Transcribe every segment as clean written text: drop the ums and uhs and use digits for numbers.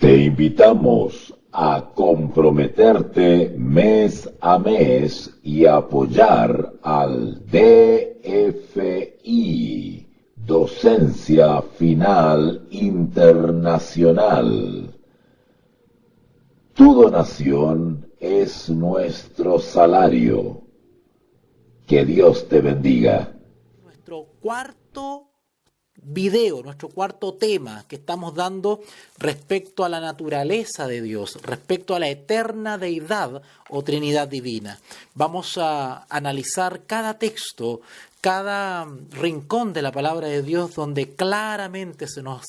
Te invitamos a comprometerte mes a mes y apoyar al DFI, Docencia Final Internacional. Tu donación es nuestro salario. Que Dios te bendiga. Nuestro cuarto video, nuestro cuarto tema que estamos dando respecto a la naturaleza de Dios, respecto a la eterna deidad o Trinidad divina. Vamos a analizar cada texto, cada rincón de la palabra de Dios donde claramente se nos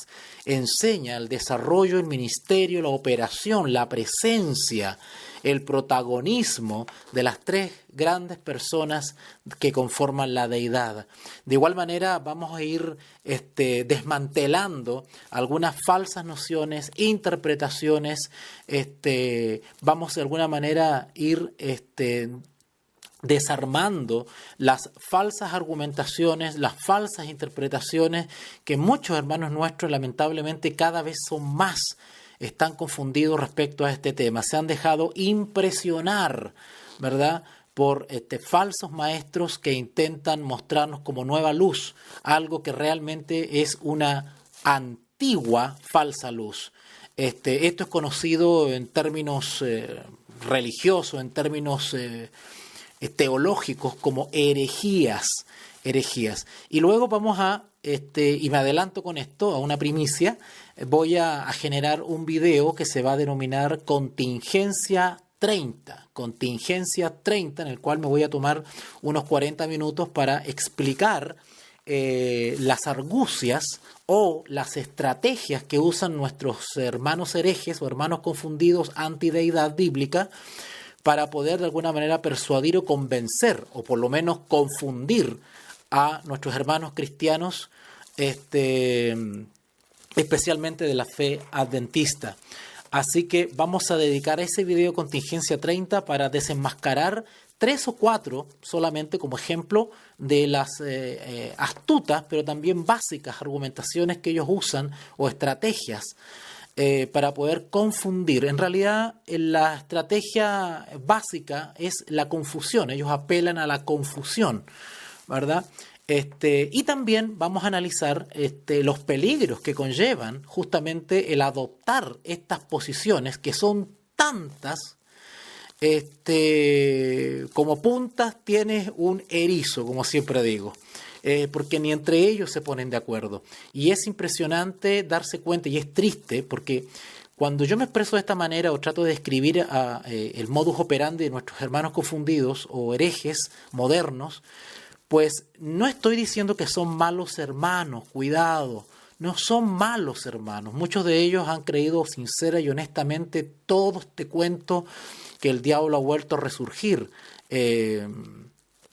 enseña el desarrollo, el ministerio, la operación, la presencia, el protagonismo de las tres grandes personas que conforman la deidad. De igual manera vamos a ir desmantelando algunas falsas nociones, interpretaciones, vamos de alguna manera ir desarmando las falsas argumentaciones, las falsas interpretaciones que muchos hermanos nuestros lamentablemente cada vez son más, están confundidos respecto a este tema, se han dejado impresionar, ¿verdad?, por falsos maestros que intentan mostrarnos como nueva luz, algo que realmente es una antigua falsa luz. Esto es conocido en términos religiosos, en términos teológicos como herejías. Y luego vamos a, y me adelanto con esto, a una primicia, voy a generar un video que se va a denominar Contingencia 30, en el cual me voy a tomar unos 40 minutos para explicar las argucias o las estrategias que usan nuestros hermanos herejes o hermanos confundidos antideidad bíblica para poder de alguna manera persuadir o convencer, o por lo menos confundir a nuestros hermanos cristianos, especialmente de la fe adventista. Así que vamos a dedicar ese video Contingencia 30 para desenmascarar 3 o 4 solamente como ejemplo de las astutas, pero también básicas argumentaciones que ellos usan o estrategias para poder confundir. En realidad, la estrategia básica es la confusión. Ellos apelan a la confusión, ¿verdad? Y también vamos a analizar los peligros que conllevan justamente el adoptar estas posiciones que son tantas, como puntas tienes un erizo, como siempre digo. Porque ni entre ellos se ponen de acuerdo. Y es impresionante darse cuenta, y es triste, porque cuando yo me expreso de esta manera o trato de describir el modus operandi de nuestros hermanos confundidos o herejes modernos, pues no estoy diciendo que son malos hermanos, cuidado, no son malos hermanos. Muchos de ellos han creído sincera y honestamente todo este cuento que el diablo ha vuelto a resurgir.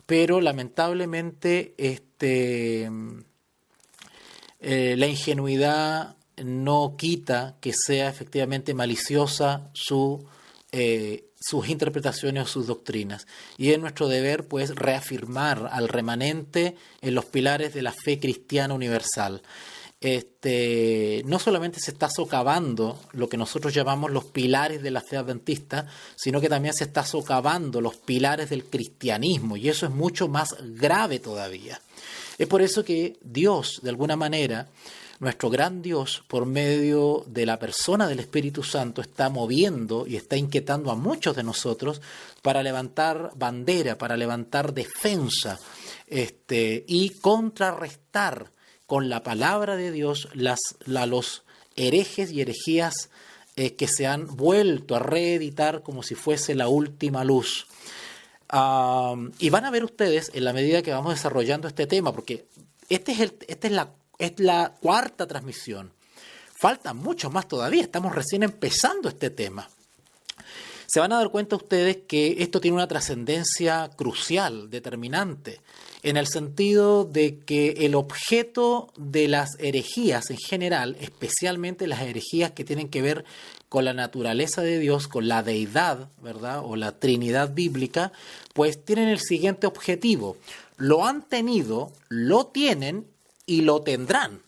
Pero lamentablemente la ingenuidad no quita que sea efectivamente maliciosa sus interpretaciones o sus doctrinas. Y es nuestro deber, pues, reafirmar al remanente en los pilares de la fe cristiana universal. No solamente se está socavando lo que nosotros llamamos los pilares de la fe adventista, sino que también se está socavando los pilares del cristianismo, y eso es mucho más grave todavía. Es por eso que Dios, de alguna manera, nuestro gran Dios, por medio de la persona del Espíritu Santo, está moviendo y está inquietando a muchos de nosotros para levantar bandera, para levantar defensa, y contrarrestar con la palabra de Dios los herejes y herejías que se han vuelto a reeditar como si fuese la última luz. Y van a ver ustedes, en la medida que vamos desarrollando este tema, porque esta es la cuarta transmisión. Falta mucho más todavía, estamos recién empezando este tema. Se van a dar cuenta ustedes que esto tiene una trascendencia crucial, determinante, en el sentido de que el objeto de las herejías en general, especialmente las herejías que tienen que ver con la naturaleza de Dios, con la deidad, ¿verdad?, o la Trinidad bíblica, pues tienen el siguiente objetivo. Lo han tenido, lo tienen y lo tendrán.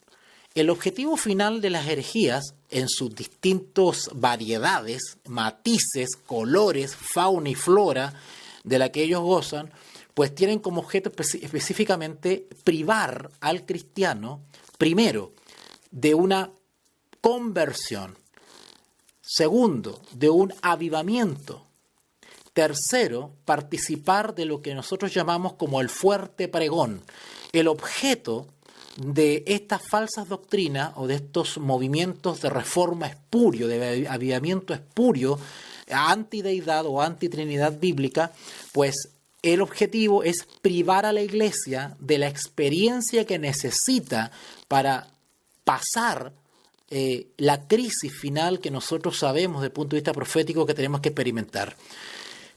El objetivo final de las herejías, en sus distintas variedades, matices, colores, fauna y flora de la que ellos gozan, pues tienen como objeto específicamente privar al cristiano, primero, de una conversión, segundo, de un avivamiento, tercero, participar de lo que nosotros llamamos como el fuerte pregón. El objeto de estas falsas doctrinas o de estos movimientos de reforma espurio, de avivamiento espurio, antideidad o antitrinidad bíblica, pues el objetivo es privar a la iglesia de la experiencia que necesita para pasar la crisis final que nosotros sabemos desde el punto de vista profético que tenemos que experimentar.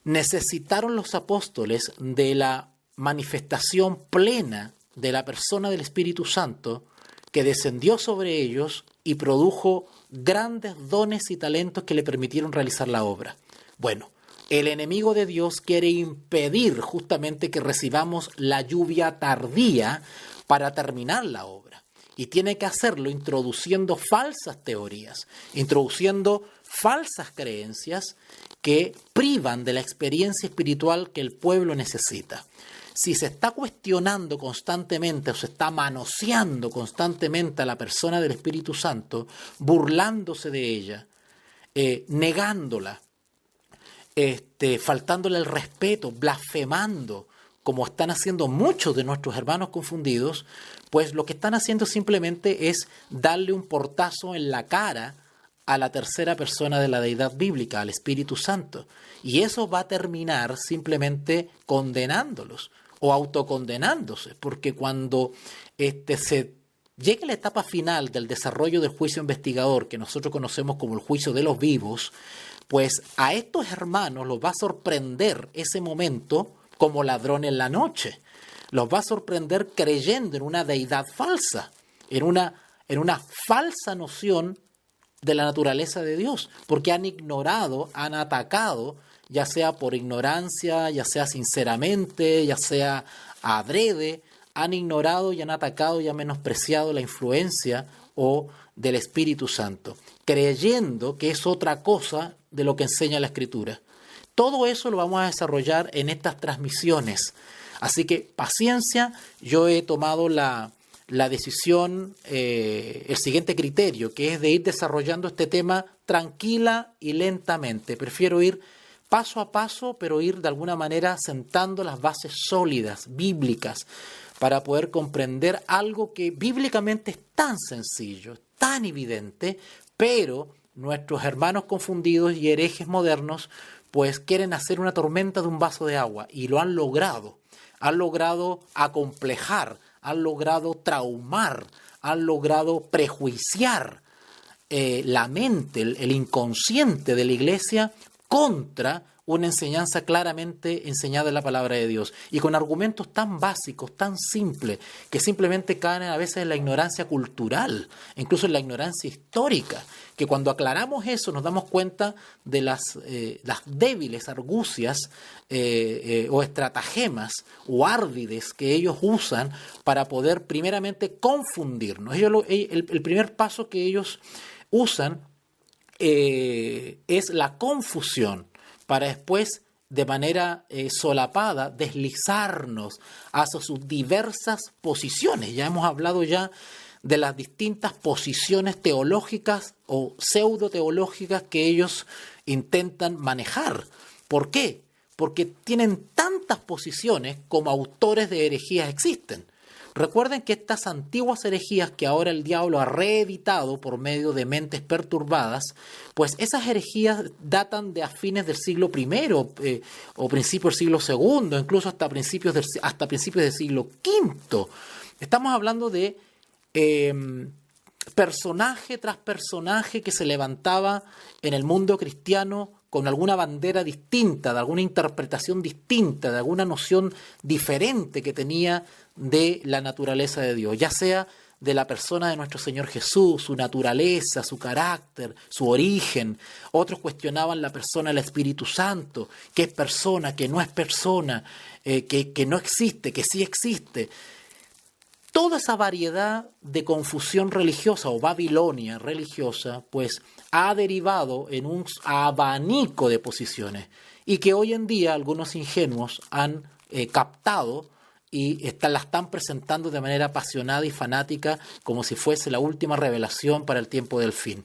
Necesitaron los apóstoles de la manifestación plena de la persona del Espíritu Santo que descendió sobre ellos y produjo grandes dones y talentos que le permitieron realizar la obra. Bueno, el enemigo de Dios quiere impedir justamente que recibamos la lluvia tardía para terminar la obra. Y tiene que hacerlo introduciendo falsas teorías, introduciendo falsas creencias que privan de la experiencia espiritual que el pueblo necesita. Si se está cuestionando constantemente o se está manoseando constantemente a la persona del Espíritu Santo, burlándose de ella, negándola, faltándole el respeto, blasfemando, como están haciendo muchos de nuestros hermanos confundidos, pues lo que están haciendo simplemente es darle un portazo en la cara a la tercera persona de la deidad bíblica, al Espíritu Santo. Y eso va a terminar simplemente condenándolos o autocondenándose, porque cuando se llegue la etapa final del desarrollo del juicio investigador, que nosotros conocemos como el juicio de los vivos, pues a estos hermanos los va a sorprender ese momento como ladrón en la noche. Los va a sorprender creyendo en una deidad falsa, en una falsa noción de la naturaleza de Dios, porque han ignorado, han atacado, ya sea por ignorancia, ya sea sinceramente, ya sea adrede, han ignorado y han atacado y han menospreciado la influencia o del Espíritu Santo, creyendo que es otra cosa de lo que enseña la Escritura. Todo eso lo vamos a desarrollar en estas transmisiones. Así que paciencia, yo he tomado la decisión, el siguiente criterio, que es de ir desarrollando este tema tranquila y lentamente. Prefiero ir paso a paso, pero ir de alguna manera sentando las bases sólidas, bíblicas, para poder comprender algo que bíblicamente es tan sencillo, tan evidente, pero nuestros hermanos confundidos y herejes modernos pues quieren hacer una tormenta de un vaso de agua y lo han logrado acomplejar, han logrado traumar, han logrado prejuiciar la mente, el inconsciente de la iglesia contra una enseñanza claramente enseñada en la palabra de Dios y con argumentos tan básicos, tan simples, que simplemente caen a veces en la ignorancia cultural, incluso en la ignorancia histórica, que cuando aclaramos eso nos damos cuenta de las débiles argucias o estratagemas o árdides que ellos usan para poder primeramente confundirnos. El primer paso que ellos usan es la confusión, para después, de manera solapada, deslizarnos hacia sus diversas posiciones. Ya hemos hablado ya de las distintas posiciones teológicas o pseudo-teológicas que ellos intentan manejar. ¿Por qué? Porque tienen tantas posiciones como autores de herejías existen. Recuerden que estas antiguas herejías que ahora el diablo ha reeditado por medio de mentes perturbadas, pues esas herejías datan de a fines del siglo I o principios del siglo II, incluso hasta principios del siglo V. Estamos hablando de personaje tras personaje que se levantaba en el mundo cristiano con alguna bandera distinta, de alguna interpretación distinta, de alguna noción diferente que tenía de la naturaleza de Dios, ya sea de la persona de nuestro Señor Jesús, su naturaleza, su carácter, su origen. Otros cuestionaban la persona del Espíritu Santo, qué es persona, qué no es persona, que no existe, que sí existe. toda esa variedad de confusión religiosa o Babilonia religiosa, pues ha derivado en un abanico de posiciones y que hoy en día algunos ingenuos han captado y la están presentando de manera apasionada y fanática como si fuese la última revelación para el tiempo del fin.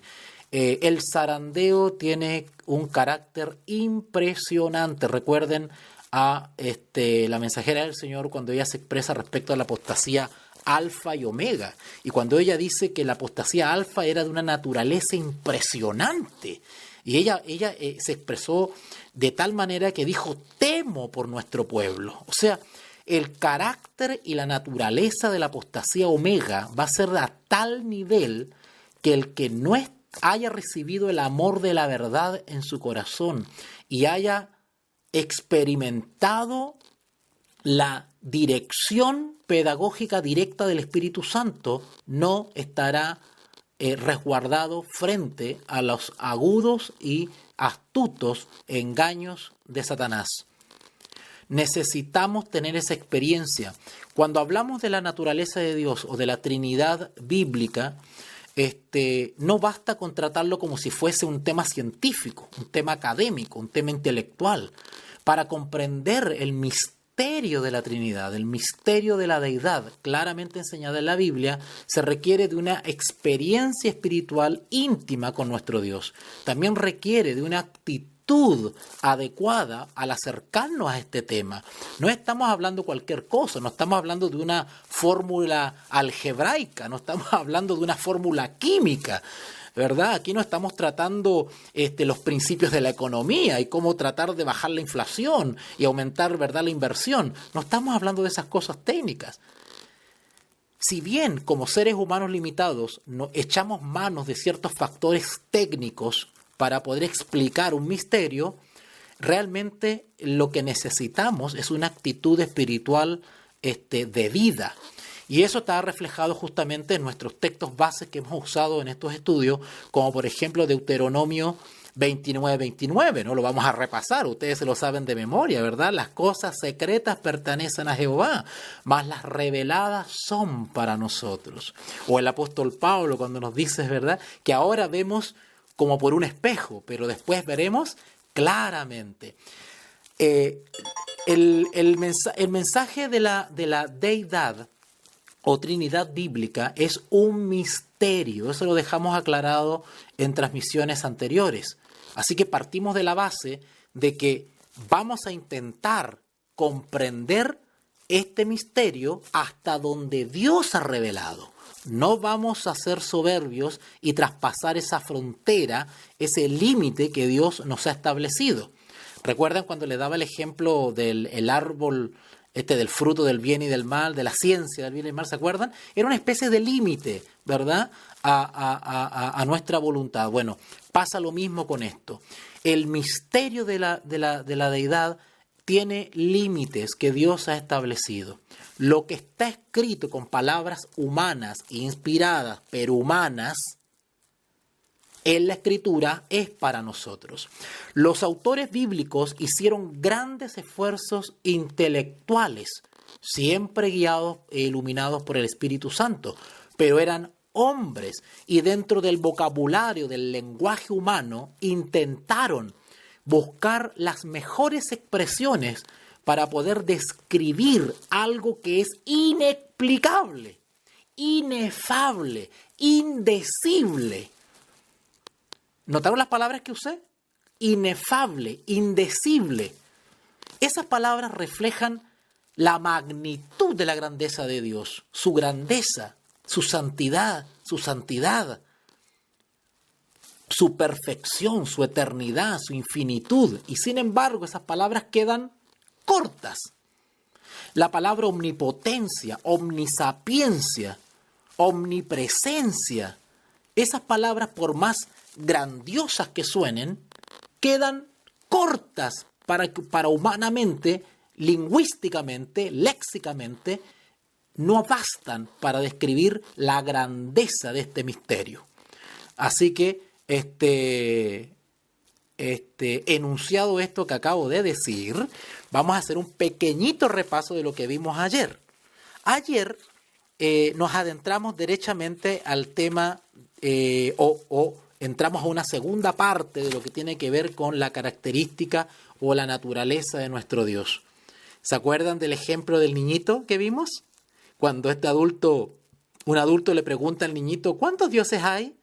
El zarandeo tiene un carácter impresionante. Recuerden a la mensajera del Señor cuando ella se expresa respecto a la apostasía alfa y omega, y cuando ella dice que la apostasía alfa era de una naturaleza impresionante, y ella se expresó de tal manera que dijo: temo por nuestro pueblo. O sea, el carácter y la naturaleza de la apostasía omega va a ser a tal nivel que el que no haya recibido el amor de la verdad en su corazón y haya experimentado la dirección pedagógica directa del Espíritu Santo, no estará resguardado frente a los agudos y astutos engaños de Satanás. Necesitamos tener esa experiencia. Cuando hablamos de la naturaleza de Dios o de la Trinidad bíblica, no basta con tratarlo como si fuese un tema científico, un tema académico, un tema intelectual. Para comprender el misterio de la Trinidad, el misterio de la deidad, claramente enseñada en la Biblia, se requiere de una experiencia espiritual íntima con nuestro Dios. También requiere de una actitud adecuada al acercarnos a este tema. No estamos hablando cualquier cosa, no estamos hablando de una fórmula algebraica, no estamos hablando de una fórmula química, ¿verdad? Aquí no estamos tratando los principios de la economía y cómo tratar de bajar la inflación y aumentar, ¿verdad?, la inversión. No estamos hablando de esas cosas técnicas. Si bien como seres humanos limitados echamos manos de ciertos factores técnicos para poder explicar un misterio, realmente lo que necesitamos es una actitud espiritual de vida. Y eso está reflejado justamente en nuestros textos bases que hemos usado en estos estudios, como por ejemplo Deuteronomio 29:29, ¿no? Lo vamos a repasar, ustedes se lo saben de memoria, ¿verdad? Las cosas secretas pertenecen a Jehová, mas las reveladas son para nosotros. O el apóstol Pablo cuando nos dice, ¿verdad?, que ahora vemos como por un espejo, pero después veremos claramente. El mensaje de la deidad o Trinidad bíblica es un misterio. Eso lo dejamos aclarado en transmisiones anteriores. Así que partimos de la base de que vamos a intentar comprender este misterio hasta donde Dios ha revelado. No vamos a ser soberbios y traspasar esa frontera, ese límite que Dios nos ha establecido. ¿Recuerdan cuando le daba el ejemplo del árbol del fruto del bien y del mal, de la ciencia del bien y del mal? ¿Se acuerdan? Era una especie de límite, ¿verdad?, a nuestra voluntad. Bueno, pasa lo mismo con esto. El misterio de la deidad tiene límites que Dios ha establecido. Lo que está escrito con palabras humanas, inspiradas, pero humanas, en la Escritura es para nosotros. Los autores bíblicos hicieron grandes esfuerzos intelectuales, siempre guiados e iluminados por el Espíritu Santo, pero eran hombres y dentro del vocabulario del lenguaje humano intentaron buscar las mejores expresiones para poder describir algo que es inexplicable, inefable, indecible. ¿Notaron las palabras que usé? Inefable, indecible. Esas palabras reflejan la magnitud de la grandeza de Dios, su grandeza, su santidad, su perfección, su eternidad, su infinitud. Y sin embargo, esas palabras quedan cortas. La palabra omnipotencia, omnisapiencia, omnipresencia, esas palabras, por más grandiosas que suenen, quedan cortas para humanamente, lingüísticamente, léxicamente, no bastan para describir la grandeza de este misterio. Así que, enunciado esto que acabo de decir, vamos a hacer un pequeñito repaso de lo que vimos ayer. Ayer nos adentramos derechamente al tema o entramos a una segunda parte de lo que tiene que ver con la característica o la naturaleza de nuestro Dios. ¿Se acuerdan del ejemplo del niñito que vimos? Cuando un adulto le pregunta al niñito, ¿cuántos dioses hay?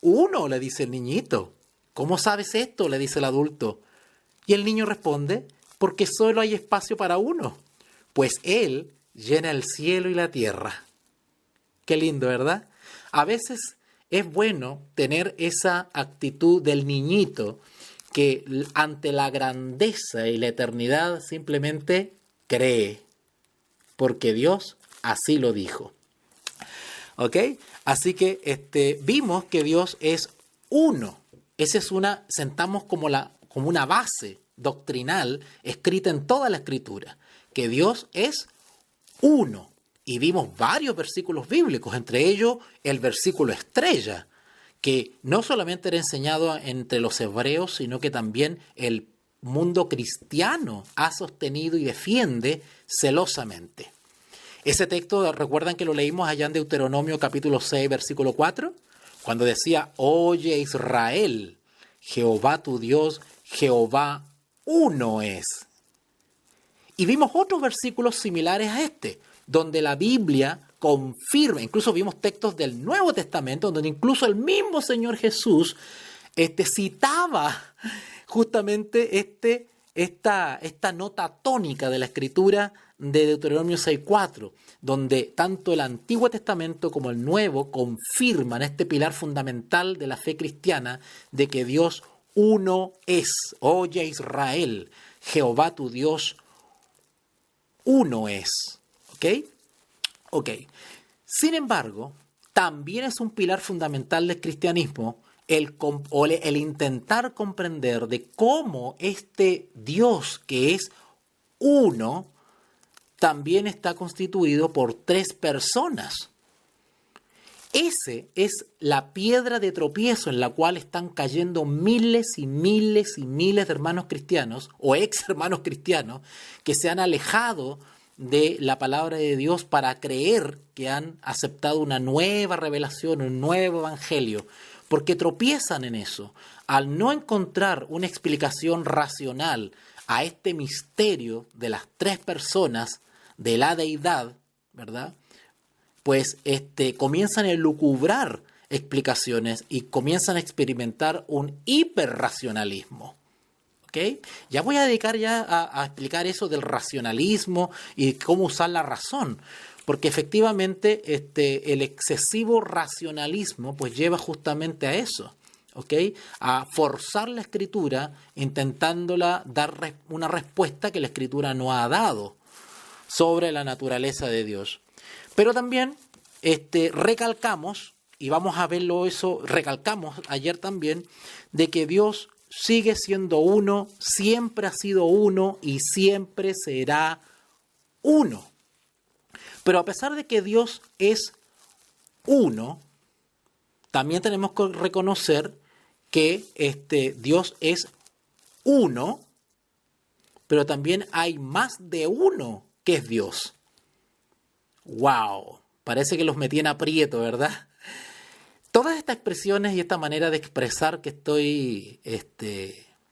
Uno, le dice el niñito. ¿Cómo sabes esto?, le dice el adulto. Y el niño responde, porque solo hay espacio para uno, pues Él llena el cielo y la tierra. Qué lindo, ¿verdad? A veces es bueno tener esa actitud del niñito que ante la grandeza y la eternidad simplemente cree, porque Dios así lo dijo. ¿Ok? Así que vimos que Dios es uno. Sentamos como una base doctrinal escrita en toda la Escritura, que Dios es uno. Y vimos varios versículos bíblicos, entre ellos el versículo estrella, que no solamente era enseñado entre los hebreos, sino que también el mundo cristiano ha sostenido y defiende celosamente. Ese texto, ¿recuerdan que lo leímos allá en Deuteronomio capítulo 6, versículo 4? Cuando decía, oye Israel, Jehová tu Dios, Jehová uno es. Y vimos otros versículos similares a este, donde la Biblia confirma, incluso vimos textos del Nuevo Testamento, donde incluso el mismo Señor Jesús citaba justamente esta nota tónica de la Escritura de Deuteronomio 6.4, donde tanto el Antiguo Testamento como el Nuevo confirman este pilar fundamental de la fe cristiana de que Dios uno es. Oye Israel, Jehová tu Dios uno es. ¿Ok? Sin embargo, también es un pilar fundamental del cristianismo el intentar comprender de cómo este Dios que es uno también está constituido por tres personas. Ese es la piedra de tropiezo en la cual están cayendo miles y miles y miles de hermanos cristianos o ex hermanos cristianos que se han alejado de la palabra de Dios para creer que han aceptado una nueva revelación, un nuevo evangelio, porque tropiezan en eso. Al no encontrar una explicación racional a este misterio de las tres personas de la deidad, ¿verdad? Pues comienzan a elucubrar explicaciones y comienzan a experimentar un hiperracionalismo. ¿Okay? Ya voy a dedicar a explicar eso del racionalismo y cómo usar la razón, porque efectivamente el excesivo racionalismo pues lleva justamente a eso, ¿okay? A forzar la Escritura intentándola dar una respuesta que la Escritura no ha dado sobre la naturaleza de Dios. Pero también recalcamos, y vamos a verlo eso, recalcamos ayer también, de que Dios sigue siendo uno, siempre ha sido uno y siempre será uno. Pero a pesar de que Dios es uno, también tenemos que reconocer que Dios es uno, pero también hay más de uno que es Dios. ¡Wow! Parece que los metí en aprieto, ¿verdad? Todas estas expresiones y esta manera de expresar que estoy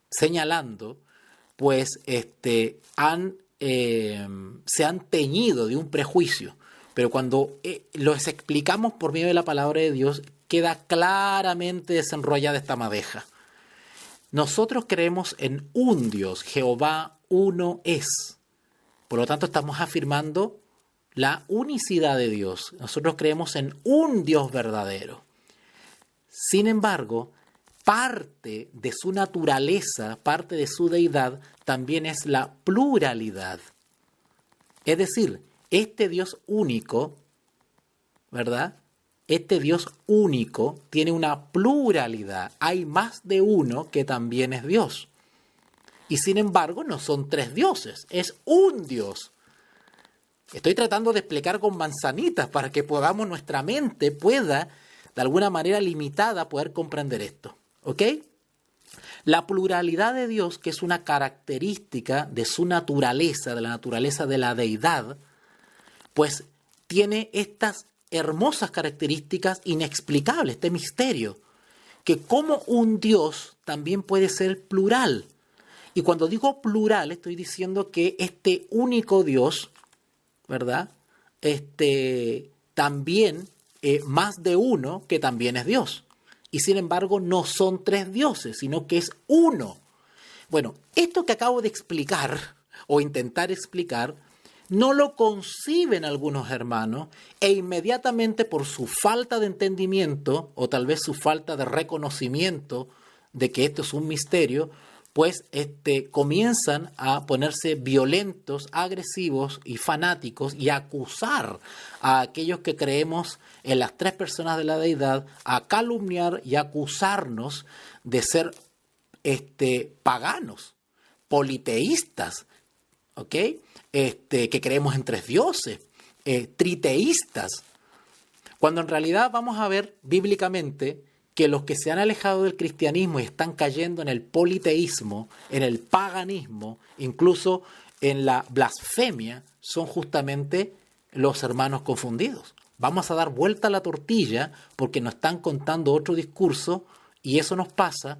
señalando, pues se han teñido de un prejuicio. Pero cuando los explicamos por medio de la palabra de Dios, queda claramente desenrollada esta madeja. Nosotros creemos en un Dios, Jehová uno es. Por lo tanto, estamos afirmando la unicidad de Dios. Nosotros creemos en un Dios verdadero. Sin embargo, parte de su naturaleza, parte de su deidad, también es la pluralidad. Es decir, este Dios único, ¿verdad? Este Dios único tiene una pluralidad. Hay más de uno que también es Dios. Y sin embargo, no son tres dioses, es un Dios. Estoy tratando de explicar con manzanitas para que nuestra mente pueda, de alguna manera limitada, poder comprender esto. ¿Ok? La pluralidad de Dios, que es una característica de su naturaleza, de la naturaleza de la deidad, pues tiene estas hermosas características inexplicables, este misterio, que como un Dios también puede ser plural. Y cuando digo plural, estoy diciendo que este único Dios, ¿verdad? También más de uno que también es Dios. Y sin embargo no son tres dioses, sino que es uno. Bueno, esto que acabo de explicar o intentar explicar, no lo conciben algunos hermanos e inmediatamente por su falta de entendimiento o tal vez su falta de reconocimiento de que esto es un misterio, pues comienzan a ponerse violentos, agresivos y fanáticos y a acusar a aquellos que creemos en las tres personas de la deidad, a calumniar y acusarnos de ser paganos, politeístas, ¿ok? Que creemos en tres dioses, triteístas, cuando en realidad vamos a ver bíblicamente que los que se han alejado del cristianismo y están cayendo en el politeísmo, en el paganismo, incluso en la blasfemia, son justamente los hermanos confundidos. Vamos a dar vuelta a la tortilla porque nos están contando otro discurso y eso nos pasa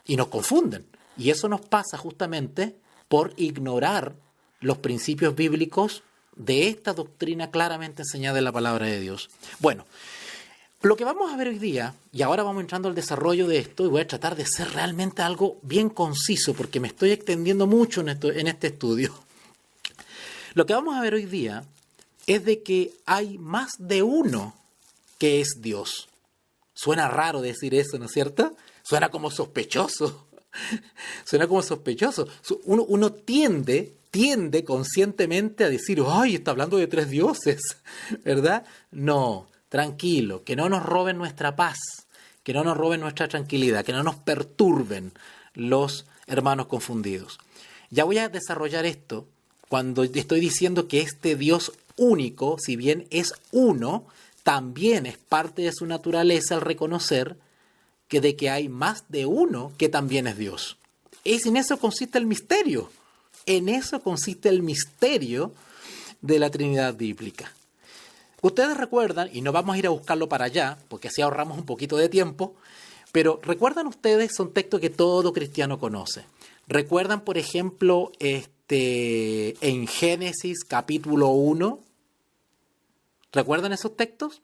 y nos confunden. Y eso nos pasa justamente por ignorar los principios bíblicos de esta doctrina claramente enseñada en la palabra de Dios. Bueno, lo que vamos a ver hoy día, y ahora vamos entrando al desarrollo de esto, y voy a tratar de ser realmente algo bien conciso, porque me estoy extendiendo mucho en este estudio. Lo que vamos a ver hoy día es de que hay más de uno que es Dios. Suena raro decir eso, ¿no es cierto? Suena como sospechoso. Suena como sospechoso. Uno tiende conscientemente a decir, ¡ay, está hablando de tres dioses! ¿Verdad? No, tranquilo, que no nos roben nuestra paz, que no nos roben nuestra tranquilidad, que no nos perturben los hermanos confundidos. Ya voy a desarrollar esto cuando estoy diciendo que este Dios único, si bien es uno, también es parte de su naturaleza al reconocer de que hay más de uno que también es Dios. En eso consiste el misterio. En eso consiste el misterio de la Trinidad bíblica. Ustedes recuerdan, y no vamos a ir a buscarlo para allá, porque así ahorramos un poquito de tiempo, pero recuerdan ustedes, son textos que todo cristiano conoce. ¿Recuerdan, por ejemplo, en Génesis capítulo 1? ¿Recuerdan esos textos?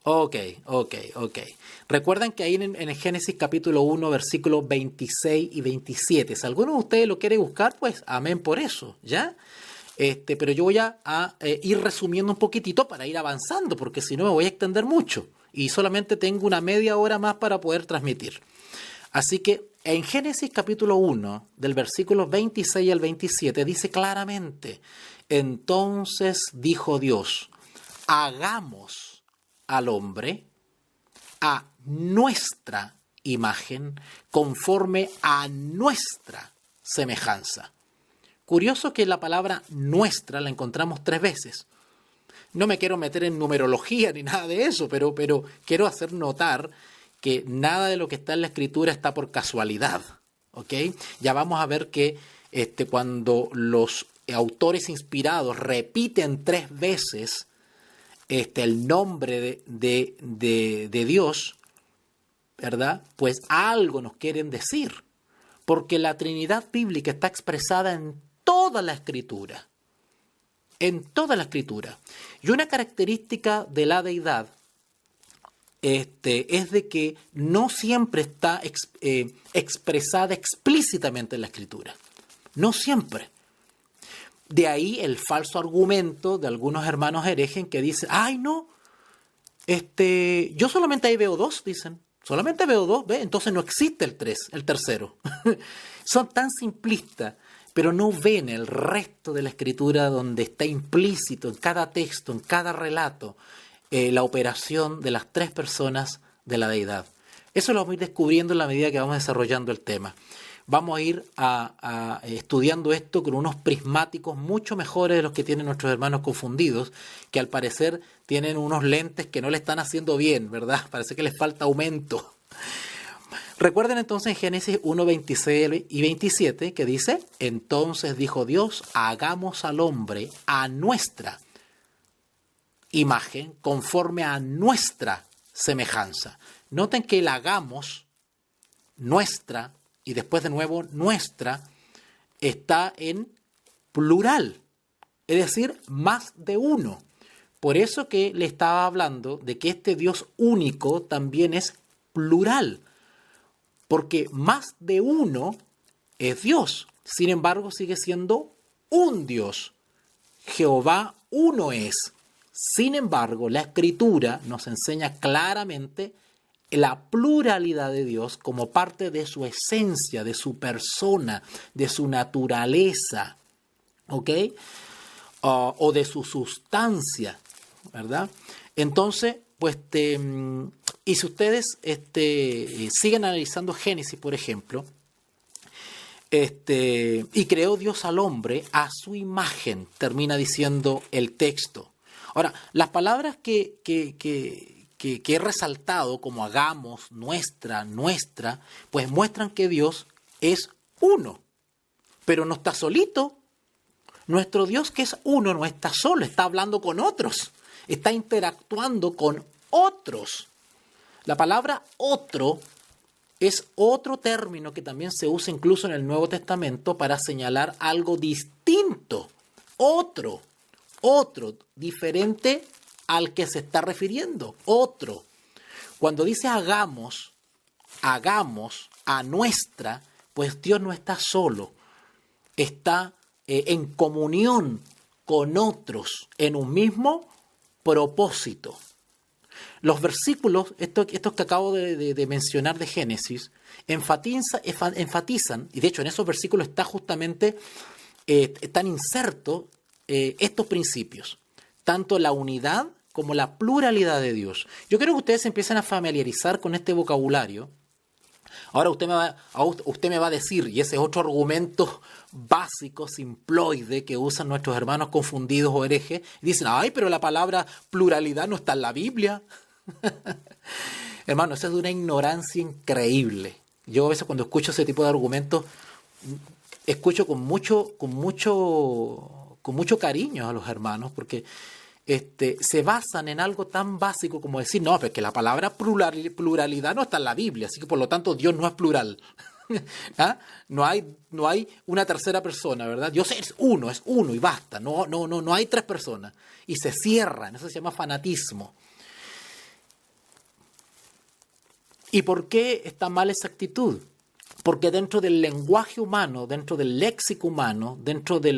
Ok. Recuerdan que ahí en Génesis capítulo 1, versículos 26 y 27. Si alguno de ustedes lo quiere buscar, pues amén por eso, ¿ya? Pero yo voy a ir resumiendo un poquitito para ir avanzando, porque si no me voy a extender mucho. Y solamente tengo una media hora más para poder transmitir. Así que en Génesis capítulo 1, del versículo 26 al 27, dice claramente, entonces dijo Dios, hagamos al hombre a nuestra imagen, conforme a nuestra semejanza. Curioso que la palabra nuestra la encontramos 3 veces. No me quiero meter en numerología ni nada de eso, pero quiero hacer notar que nada de lo que está en la Escritura está por casualidad, ¿ok? Ya vamos a ver que cuando los autores inspirados repiten 3 veces el nombre de Dios, ¿verdad? Pues algo nos quieren decir, porque la Trinidad bíblica está expresada en toda la Escritura, en toda la Escritura. Y una característica de la deidad es de que no siempre está expresada explícitamente en la Escritura, no siempre. De ahí el falso argumento de algunos hermanos herejes que dicen, ay no, yo solamente ahí veo 2, dicen. Solamente veo 2, ¿ve? Entonces no existe el tercero. Son tan simplistas, pero no ven el resto de la Escritura donde está implícito en cada texto, en cada relato, la operación de las 3 personas de la deidad. Eso lo vamos a ir descubriendo en la medida que vamos desarrollando el tema. Vamos a ir estudiando esto con unos prismáticos mucho mejores de los que tienen nuestros hermanos confundidos, que al parecer tienen unos lentes que no le están haciendo bien, ¿verdad? Parece que les falta aumento. Recuerden entonces en Génesis 1, 26 y 27 que dice, entonces dijo Dios, hagamos al hombre a nuestra imagen, conforme a nuestra semejanza. Noten que el hagamos, nuestra, y después de nuevo nuestra, está en plural, es decir, más de uno. Por eso que le estaba hablando de que este Dios único también es plural, porque más de uno es Dios. Sin embargo, sigue siendo un Dios. Jehová uno es. Sin embargo, la Escritura nos enseña claramente la pluralidad de Dios como parte de su esencia, de su persona, de su naturaleza, ¿ok? O de su sustancia, ¿verdad? Entonces, pues, y si ustedes siguen analizando Génesis, por ejemplo, y creó Dios al hombre a su imagen, termina diciendo el texto. Ahora, las palabras que he resaltado como hagamos, nuestra, pues muestran que Dios es uno, pero no está solito. Nuestro Dios, que es uno, no está solo, está hablando con otros, está interactuando con otros. La palabra otro es otro término que también se usa incluso en el Nuevo Testamento para señalar algo distinto, otro, diferente al que se está refiriendo, otro. Cuando dice hagamos a nuestra, pues Dios no está solo, está en comunión con otros en un mismo propósito. Los versículos, estos que acabo de mencionar de Génesis, enfatizan, y de hecho en esos versículos está justamente, están insertos estos principios, tanto la unidad como la pluralidad de Dios. Yo creo que ustedes se empiezan a familiarizar con este vocabulario. Ahora usted me va a decir, y ese es otro argumento básico, simploide, que usan nuestros hermanos confundidos o herejes, y dicen, ay, pero la palabra pluralidad no está en la Biblia. Hermano, eso es de una ignorancia increíble. Yo a veces cuando escucho ese tipo de argumentos, escucho con mucho cariño a los hermanos, porque se basan en algo tan básico como decir, no, pero que la palabra pluralidad no está en la Biblia, así que por lo tanto Dios no es plural. ¿Ah? No hay una tercera persona, ¿verdad? Dios es uno y basta. No hay tres personas. Y se cierran, eso se llama fanatismo. ¿Y por qué está mal esa actitud? Porque dentro del lenguaje humano, dentro del léxico humano, dentro de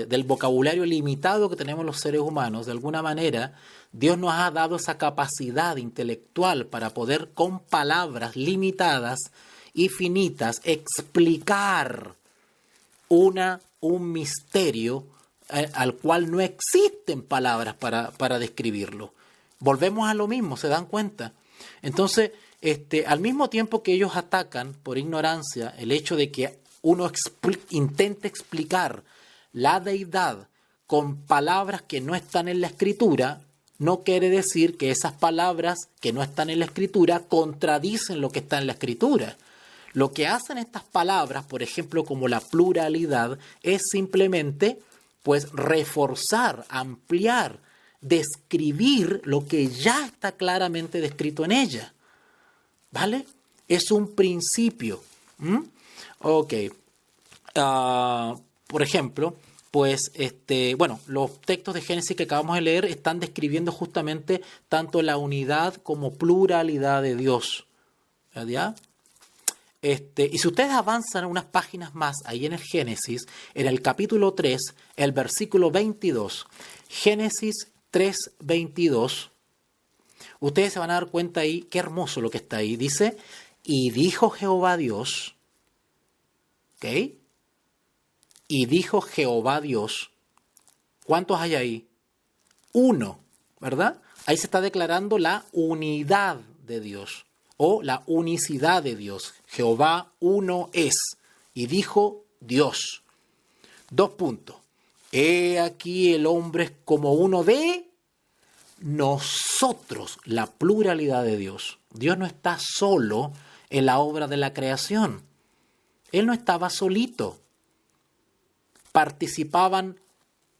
del vocabulario limitado que tenemos los seres humanos, de alguna manera, Dios nos ha dado esa capacidad intelectual para poder, con palabras limitadas y finitas, explicar un misterio al cual no existen palabras para describirlo. Volvemos a lo mismo, ¿se dan cuenta? Entonces, al mismo tiempo que ellos atacan por ignorancia el hecho de que uno intente explicar la deidad con palabras que no están en la Escritura, no quiere decir que esas palabras que no están en la Escritura contradicen lo que está en la Escritura. Lo que hacen estas palabras, por ejemplo, como la pluralidad, es simplemente pues reforzar, ampliar, describir lo que ya está claramente descrito en ella. ¿Vale? Es un principio. Ok. Por ejemplo, pues, los textos de Génesis que acabamos de leer están describiendo justamente tanto la unidad como pluralidad de Dios. ¿Ya? Y si ustedes avanzan unas páginas más ahí en el Génesis, en el capítulo 3, el versículo 22, Génesis 3, 22, ustedes se van a dar cuenta ahí, qué hermoso lo que está ahí. Dice, y dijo Jehová Dios, ¿ok? Y dijo Jehová Dios, ¿cuántos hay ahí? Uno, ¿verdad? Ahí se está declarando la unidad de Dios o la unicidad de Dios. Jehová uno es. Y dijo Dios. 2 puntos. He aquí el hombre es como uno de nosotros, la pluralidad de Dios. Dios no está solo en la obra de la creación. Él no estaba solito. Participaban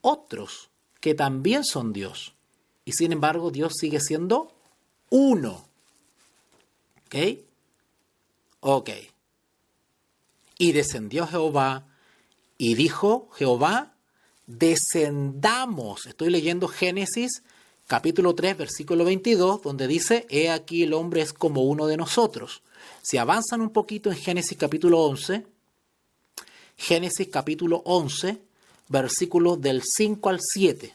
otros que también son Dios. y sin embargo Dios sigue siendo uno. ¿Ok? Ok. Y descendió Jehová y dijo Jehová, descendamos. Estoy leyendo Génesis capítulo 3, versículo 22, donde dice, he aquí el hombre es como uno de nosotros. Si avanzan un poquito en Génesis capítulo 11, versículos del 5 al 7.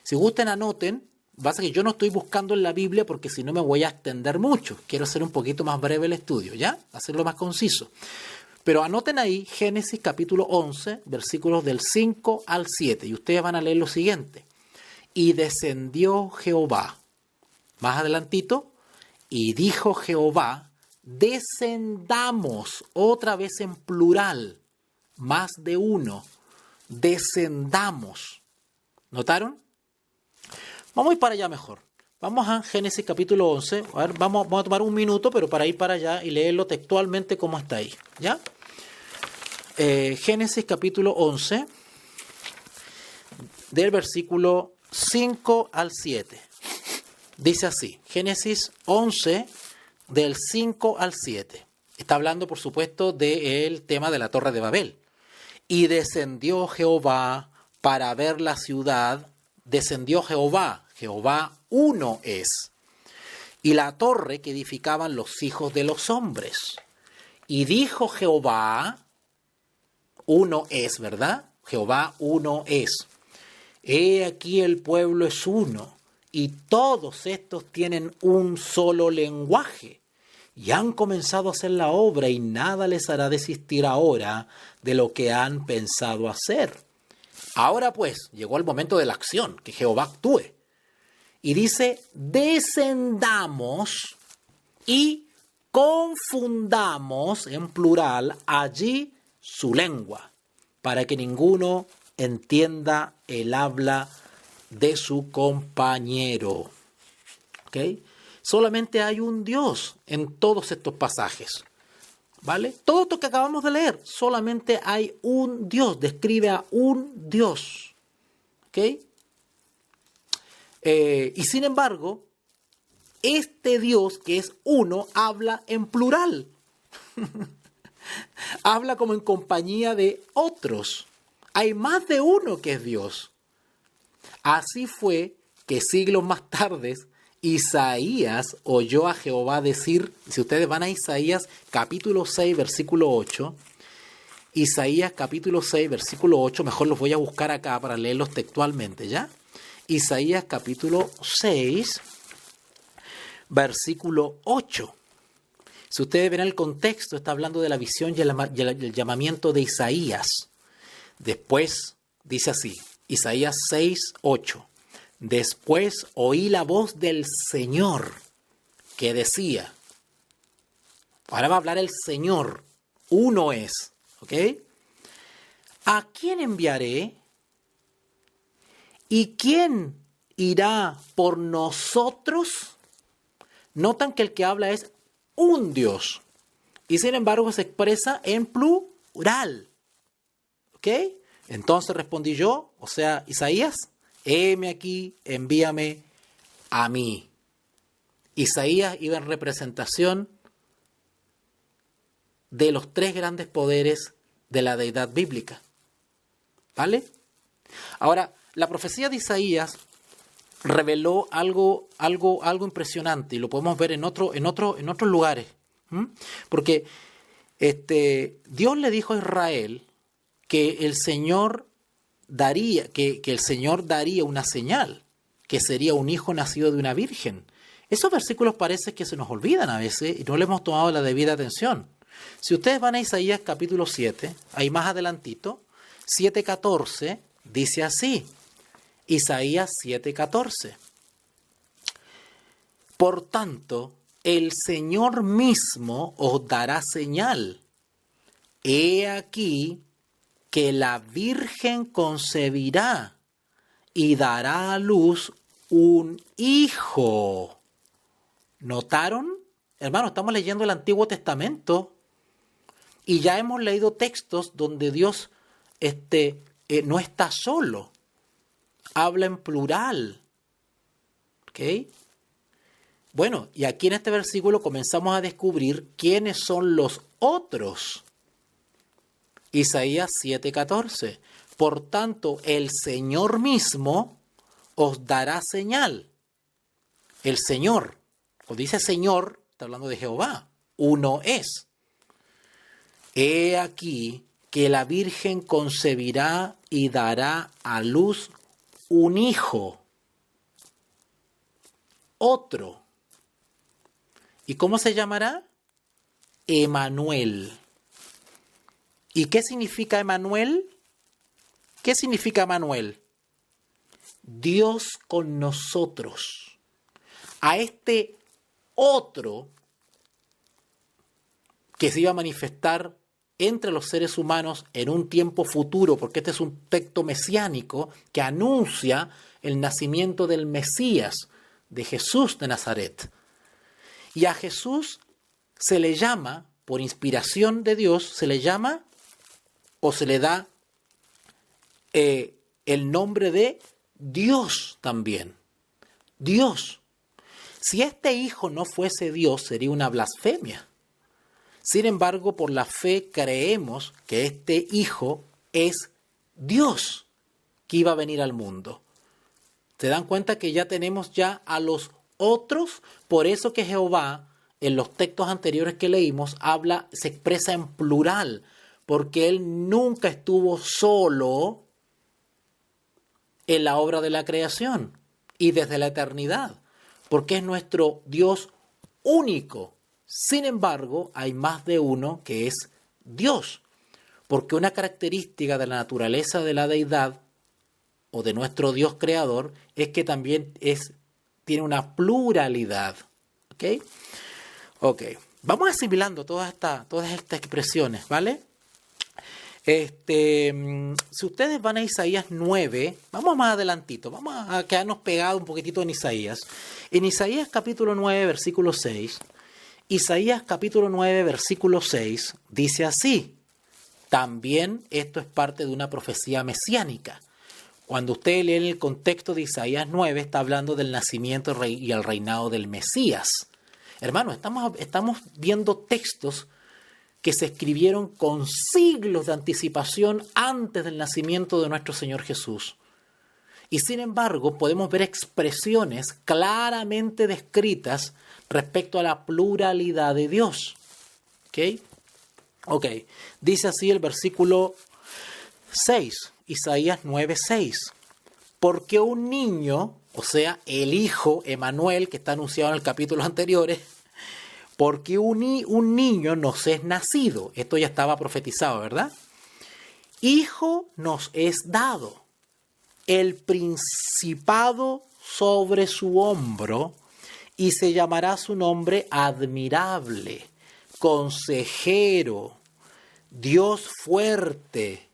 Si gustan, anoten. Pasa que yo no estoy buscando en la Biblia porque si no me voy a extender mucho. Quiero hacer un poquito más breve el estudio, ¿ya? Hacerlo más conciso. Pero anoten ahí Génesis capítulo 11, versículos del 5 al 7. Y ustedes van a leer lo siguiente. Y descendió Jehová. Más adelantito. Y dijo Jehová, descendamos, otra vez en plural, más de uno. Descendamos. ¿Notaron? Vamos a ir para allá mejor. Vamos a Génesis capítulo 11. A ver, vamos a tomar un minuto, pero para ir para allá y leerlo textualmente como está ahí. ¿Ya? Génesis capítulo 11, del versículo 5 al 7. Dice así, Génesis 11, del 5 al 7. Está hablando, por supuesto, del tema de la Torre de Babel. Y descendió Jehová para ver la ciudad. Descendió Jehová. Jehová uno es. Y la torre que edificaban los hijos de los hombres. Y dijo Jehová, uno es, ¿verdad? Jehová uno es. He aquí el pueblo es uno, y todos estos tienen un solo lenguaje. Y han comenzado a hacer la obra, y nada les hará desistir ahora de lo que han pensado hacer. Ahora pues, llegó el momento de la acción, que Jehová actúe. Y dice, descendamos y confundamos, en plural, allí su lengua, para que ninguno entienda el habla de su compañero. ¿Ok? Solamente hay un Dios en todos estos pasajes. ¿Vale? Todo esto que acabamos de leer, solamente hay un Dios, describe a un Dios. ¿Ok? Y sin embargo, este Dios que es uno, habla en plural. Habla como en compañía de otros. Hay más de uno que es Dios. Así fue que siglos más tarde Isaías oyó a Jehová decir, si ustedes van a Isaías capítulo 6, versículo 8, Isaías capítulo 6, versículo 8, mejor los voy a buscar acá para leerlos textualmente, ¿ya? Isaías capítulo 6, versículo 8. Si ustedes ven el contexto, está hablando de la visión y el llamamiento de Isaías. Después dice así, Isaías 6, 8. Después oí la voz del Señor que decía, ahora va a hablar el Señor, uno es, ¿ok? ¿A quién enviaré? ¿Y quién irá por nosotros? Notan que el que habla es un Dios. Y sin embargo se expresa en plural. ¿Ok? Entonces respondí yo, o sea, Isaías, heme aquí, envíame a mí. Isaías iba en representación de los tres grandes poderes de la deidad bíblica. ¿Vale? Ahora, la profecía de Isaías reveló algo impresionante y lo podemos ver en otros lugares. Porque Dios le dijo a Israel que el Señor daría una señal, que sería un hijo nacido de una virgen. Esos versículos parece que se nos olvidan a veces y no le hemos tomado la debida atención. Si ustedes van a Isaías capítulo 7, ahí más adelantito, 7:14, dice así. Isaías 7:14. Por tanto, el Señor mismo os dará señal. He aquí que la Virgen concebirá y dará a luz un hijo. ¿Notaron? Hermano, estamos leyendo el Antiguo Testamento y ya hemos leído textos donde Dios no está solo. habla en plural. ¿Ok? Bueno, y aquí en este versículo comenzamos a descubrir quiénes son los otros. Isaías 7:14. Por tanto, el Señor mismo os dará señal. El Señor, cuando dice Señor, está hablando de Jehová. Uno es. He aquí que la Virgen concebirá y dará a luz un hijo. Otro. ¿Y cómo se llamará? Emanuel. ¿Y qué significa Emanuel? ¿Qué significa Emanuel? Dios con nosotros. A este otro que se iba a manifestar entre los seres humanos en un tiempo futuro, porque este es un texto mesiánico que anuncia el nacimiento del Mesías, de Jesús de Nazaret. Y a Jesús se le llama, por inspiración de Dios, se le llama o se le da el nombre de Dios también. Dios. Si este hijo no fuese Dios, sería una blasfemia. Sin embargo, por la fe creemos que este hijo es Dios que iba a venir al mundo. ¿Se dan cuenta que ya tenemos ya a los otros? Por eso que Jehová, en los textos anteriores que leímos, se expresa en plural, porque Él nunca estuvo solo en la obra de la creación y desde la eternidad, porque es nuestro Dios único. Sin embargo, hay más de uno que es Dios, porque una característica de la naturaleza de la deidad o de nuestro Dios creador es que también tiene una pluralidad. ¿Ok? Ok. Vamos asimilando todas estas expresiones, ¿vale? Si ustedes van a Isaías 9, vamos más adelantito, vamos a quedarnos pegados un poquitito en Isaías. En Isaías capítulo 9, versículo 6, Isaías capítulo 9, versículo 6, dice así. También esto es parte de una profecía mesiánica. Cuando ustedes leen el contexto de Isaías 9, está hablando del nacimiento y el reinado del Mesías. Hermanos, estamos viendo textos que se escribieron con siglos de anticipación antes del nacimiento de nuestro Señor Jesús. Y sin embargo, podemos ver expresiones claramente descritas respecto a la pluralidad de Dios. ¿Ok? Dice así el versículo 6, Isaías 9:6. Porque un niño, o sea, el Hijo, Emanuel, que está anunciado en el capítulo anterior, porque un niño nos es nacido. Esto ya estaba profetizado, ¿verdad? Hijo nos es dado. El principado sobre su hombro, y se llamará su nombre admirable, consejero, Dios fuerte,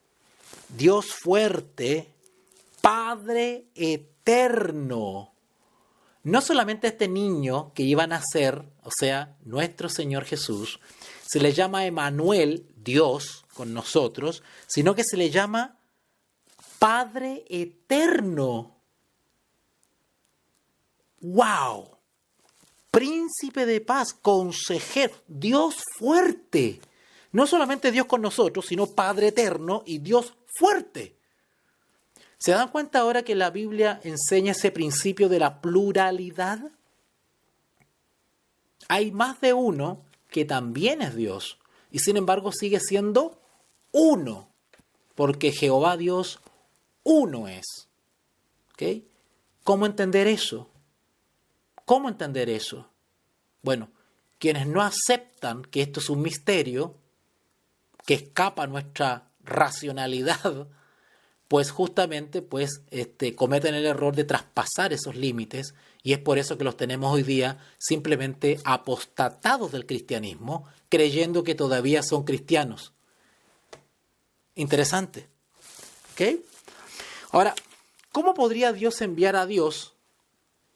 Padre eterno. No solamente a este niño que iba a nacer, o sea, nuestro Señor Jesús, se le llama Emanuel, Dios con nosotros, sino que se le llama Padre eterno. ¡Wow! Príncipe de paz, consejero, Dios fuerte. No solamente Dios con nosotros, sino Padre eterno y Dios fuerte. ¿Se dan cuenta ahora que la Biblia enseña ese principio de la pluralidad? Hay más de uno que también es Dios y sin embargo sigue siendo uno, porque Jehová Dios uno es. ¿Ok? ¿Cómo entender eso? ¿Cómo entender eso? Bueno, quienes no aceptan que esto es un misterio que escapa a nuestra racionalidad, pues justamente cometen el error de traspasar esos límites, y es por eso que los tenemos hoy día simplemente apostatados del cristianismo, creyendo que todavía son cristianos. Interesante. ¿Ok? Ahora, ¿cómo podría Dios enviar a Dios?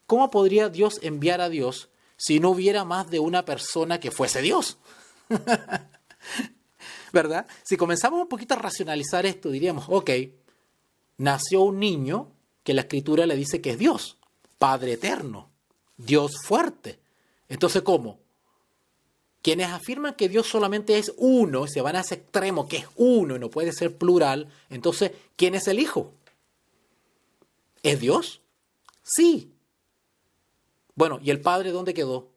¿Cómo podría Dios enviar a Dios si no hubiera más de una persona que fuese Dios? ¿Verdad? Si comenzamos un poquito a racionalizar esto, diríamos, ok, nació un niño que la Escritura le dice que es Dios, Padre eterno, Dios fuerte. Entonces, ¿cómo? Quienes afirman que Dios solamente es uno, y se van a ese extremo que es uno y no puede ser plural, entonces, ¿quién es el Hijo? ¿Es Dios? Sí. Bueno, ¿y el Padre dónde quedó?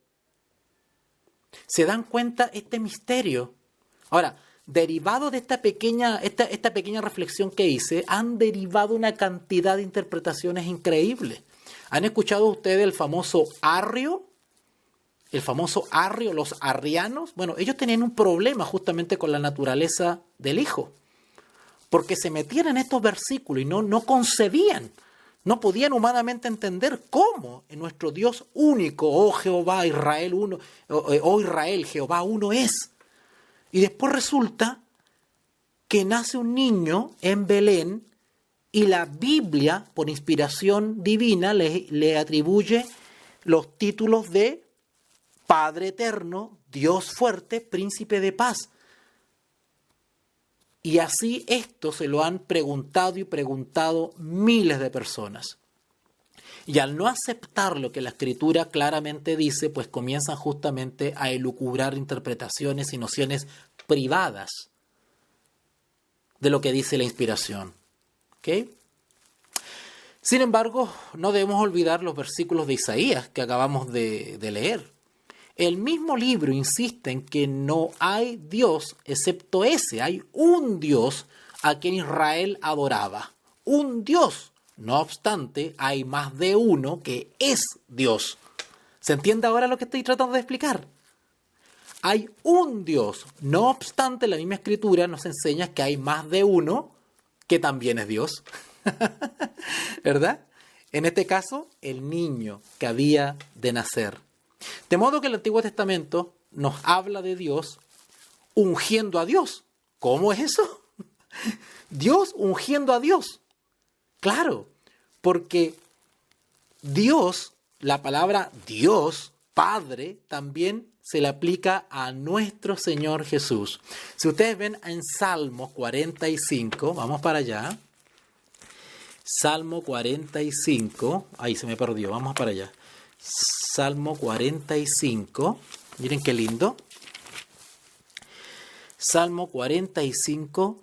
¿Se dan cuenta este misterio? Ahora, derivado de esta pequeña reflexión que hice, han derivado una cantidad de interpretaciones increíbles. ¿Han escuchado ustedes el famoso Arrio? El famoso Arrio, los arrianos. Bueno, ellos tenían un problema justamente con la naturaleza del Hijo, porque se metían en estos versículos y no concebían, no podían humanamente entender cómo en nuestro Dios único, oh Jehová, Israel uno, oh Israel, Jehová uno es. Y después resulta que nace un niño en Belén y la Biblia, por inspiración divina, le atribuye los títulos de Padre eterno, Dios fuerte, Príncipe de paz. Y así esto se lo han preguntado y preguntado miles de personas. Y al no aceptar lo que la Escritura claramente dice, pues comienzan justamente a elucubrar interpretaciones y nociones privadas de lo que dice la inspiración. ¿Ok? Sin embargo, no debemos olvidar los versículos de Isaías que acabamos de leer. El mismo libro insiste en que no hay Dios excepto ese. Hay un Dios a quien Israel adoraba. Un Dios. No obstante, hay más de uno que es Dios. ¿Se entiende ahora lo que estoy tratando de explicar? Hay un Dios. No obstante, la misma Escritura nos enseña que hay más de uno que también es Dios. ¿Verdad? En este caso, el niño que había de nacer. De modo que el Antiguo Testamento nos habla de Dios ungiendo a Dios. ¿Cómo es eso? Dios ungiendo a Dios. Claro, porque Dios, la palabra Dios, Padre, también se le aplica a nuestro Señor Jesús. Si ustedes ven en Salmo 45, vamos para allá. Salmo 45, ahí se me perdió, vamos para allá. Salmo 45, miren qué lindo. Salmo 45,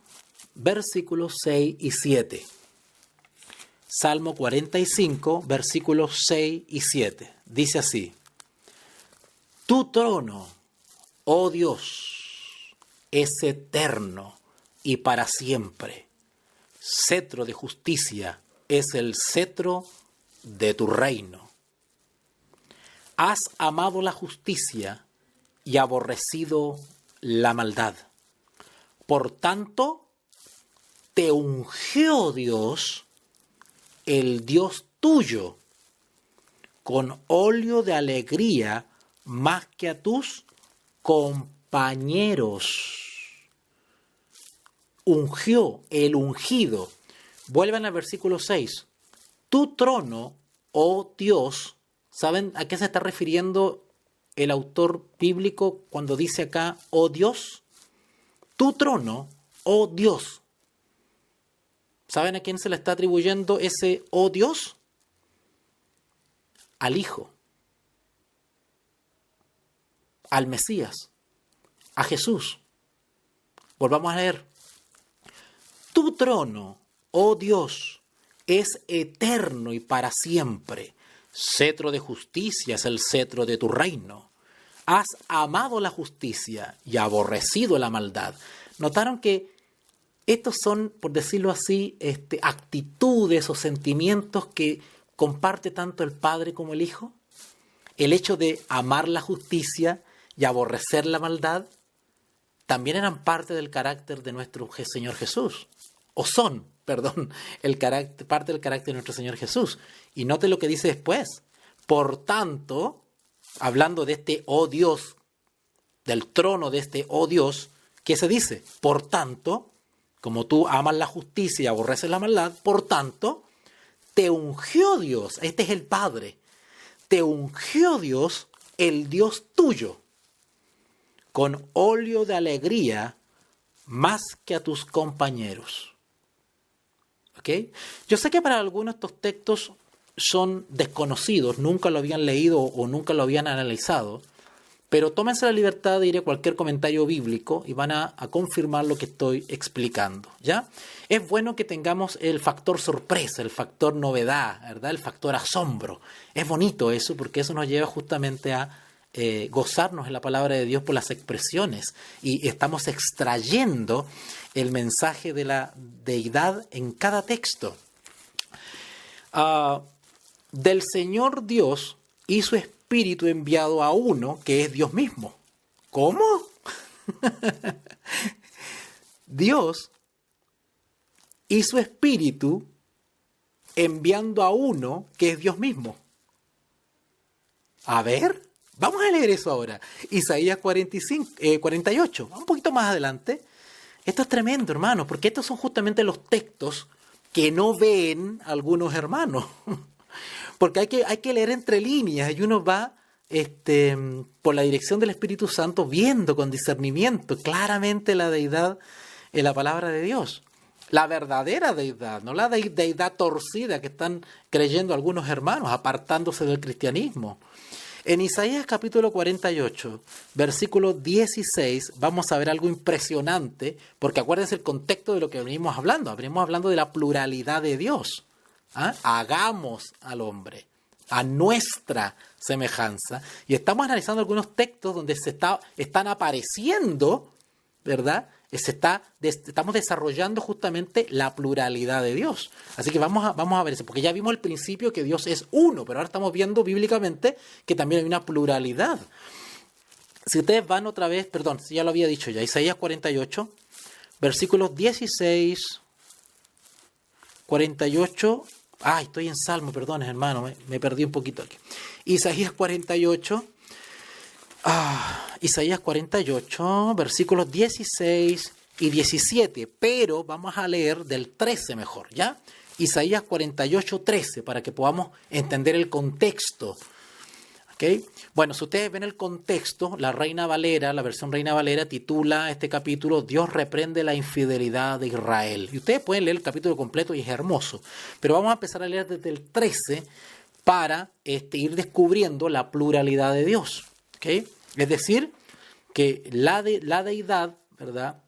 versículos 6 y 7. Salmo 45, versículos 6 y 7. Dice así: Tu trono, oh Dios, es eterno y para siempre. Cetro de justicia es el cetro de tu reino. Has amado la justicia y aborrecido la maldad. Por tanto, te ungió Dios, el Dios tuyo, con óleo de alegría más que a tus compañeros. Ungió, el ungido. Vuelvan al versículo 6. Tu trono, oh Dios. ¿Saben a qué se está refiriendo el autor bíblico cuando dice acá, oh Dios? Tu trono, oh Dios. ¿Saben a quién se le está atribuyendo ese oh Dios? Al Hijo, al Mesías, a Jesús. Volvamos a leer. Tu trono, oh Dios, es eterno y para siempre. Cetro de justicia es el cetro de tu reino. Has amado la justicia y aborrecido la maldad. ¿Notaron que estos son, por decirlo así, actitudes o sentimientos que comparte tanto el Padre como el Hijo? El hecho de amar la justicia y aborrecer la maldad también eran parte del carácter de nuestro Señor Jesús. O son, perdón, parte del carácter de nuestro Señor Jesús. Y note lo que dice después. Por tanto, hablando de este oh Dios, del trono de este oh Dios, ¿qué se dice? Por tanto, como tú amas la justicia y aborreces la maldad, por tanto, te ungió Dios, este es el Padre, te ungió Dios, el Dios tuyo, con óleo de alegría más que a tus compañeros. ¿Ok? Yo sé que para algunos estos textos son desconocidos, nunca lo habían leído o nunca lo habían analizado, pero tómense la libertad de ir a cualquier comentario bíblico y van a confirmar lo que estoy explicando, ¿ya? Es bueno que tengamos el factor sorpresa, el factor novedad, ¿verdad? El factor asombro. Es bonito eso porque eso nos lleva justamente a gozarnos en la palabra de Dios por las expresiones y estamos extrayendo el mensaje de la deidad en cada texto. Del Señor Dios y su Espíritu enviado a uno que es Dios mismo. ¿Cómo? Dios y su Espíritu enviando a uno que es Dios mismo. A ver, vamos a leer eso ahora. Isaías 48, un poquito más adelante. Esto es tremendo, hermanos, porque estos son justamente los textos que no ven algunos hermanos. Porque hay que leer entre líneas y uno va por la dirección del Espíritu Santo viendo con discernimiento claramente la deidad en la palabra de Dios. La verdadera deidad, no la deidad torcida que están creyendo algunos hermanos, apartándose del cristianismo. En Isaías capítulo 48, versículo 16, vamos a ver algo impresionante, porque acuérdense el contexto de lo que venimos hablando. Venimos hablando de la pluralidad de Dios. Hagamos al hombre a nuestra semejanza. Y estamos analizando algunos textos donde están apareciendo, ¿verdad? Estamos desarrollando justamente la pluralidad de Dios. Así que vamos a ver eso, porque ya vimos al principio que Dios es uno, pero ahora estamos viendo bíblicamente que también hay una pluralidad. Si ustedes van otra vez, perdón, si ya lo había dicho ya, Isaías 48, versículos 16, 48... estoy en Salmo, perdón, hermano, me perdí un poquito aquí. Isaías 48, versículos 16 y 17, pero vamos a leer del 13 mejor, ¿ya? Isaías 48, 13, para que podamos entender el contexto. ¿Okay? Bueno, si ustedes ven el contexto, la versión Reina Valera titula este capítulo Dios reprende la infidelidad de Israel. Y ustedes pueden leer el capítulo completo y es hermoso. Pero vamos a empezar a leer desde el 13 para ir descubriendo la pluralidad de Dios. ¿Okay? Es decir, que la deidad, ¿verdad?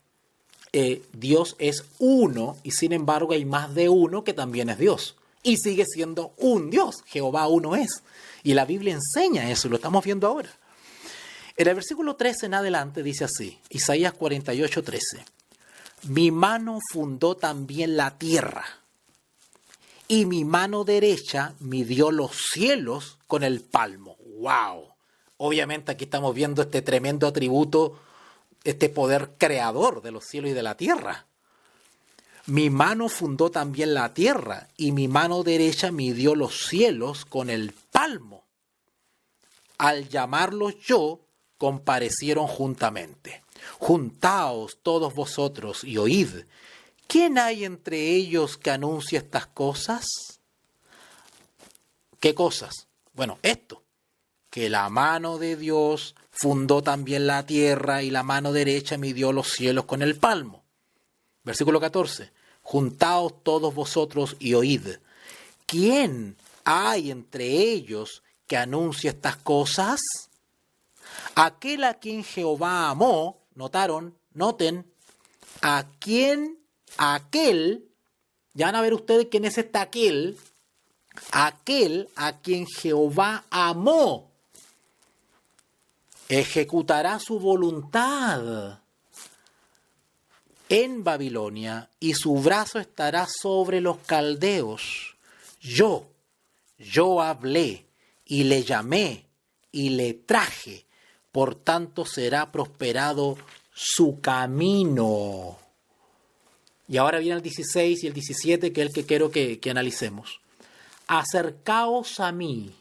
Dios es uno y sin embargo hay más de uno que también es Dios. Y sigue siendo un Dios. Jehová uno es. Y la Biblia enseña eso, lo estamos viendo ahora. En el versículo 13 en adelante dice así, Isaías 48, 13. Mi mano fundó también la tierra, y mi mano derecha midió los cielos con el palmo. ¡Wow! Obviamente aquí estamos viendo este tremendo atributo, este poder creador de los cielos y de la tierra. Mi mano fundó también la tierra, y mi mano derecha midió los cielos con el palmo. Al llamarlos yo, comparecieron juntamente. Juntaos todos vosotros y oíd. ¿Quién hay entre ellos que anuncie estas cosas? ¿Qué cosas? Bueno, esto, que la mano de Dios fundó también la tierra y la mano derecha midió los cielos con el palmo. Versículo 14. Juntaos todos vosotros y oíd. ¿Quién hay entre ellos que anuncie estas cosas? Aquel a quien Jehová amó, noten, aquel, ya van a ver ustedes quién es este aquel a quien Jehová amó, ejecutará su voluntad en Babilonia, y su brazo estará sobre los caldeos. Yo hablé, y le llamé, y le traje, por tanto será prosperado su camino. Y ahora viene el 16 y el 17, que es el que quiero que analicemos. Acercaos a mí,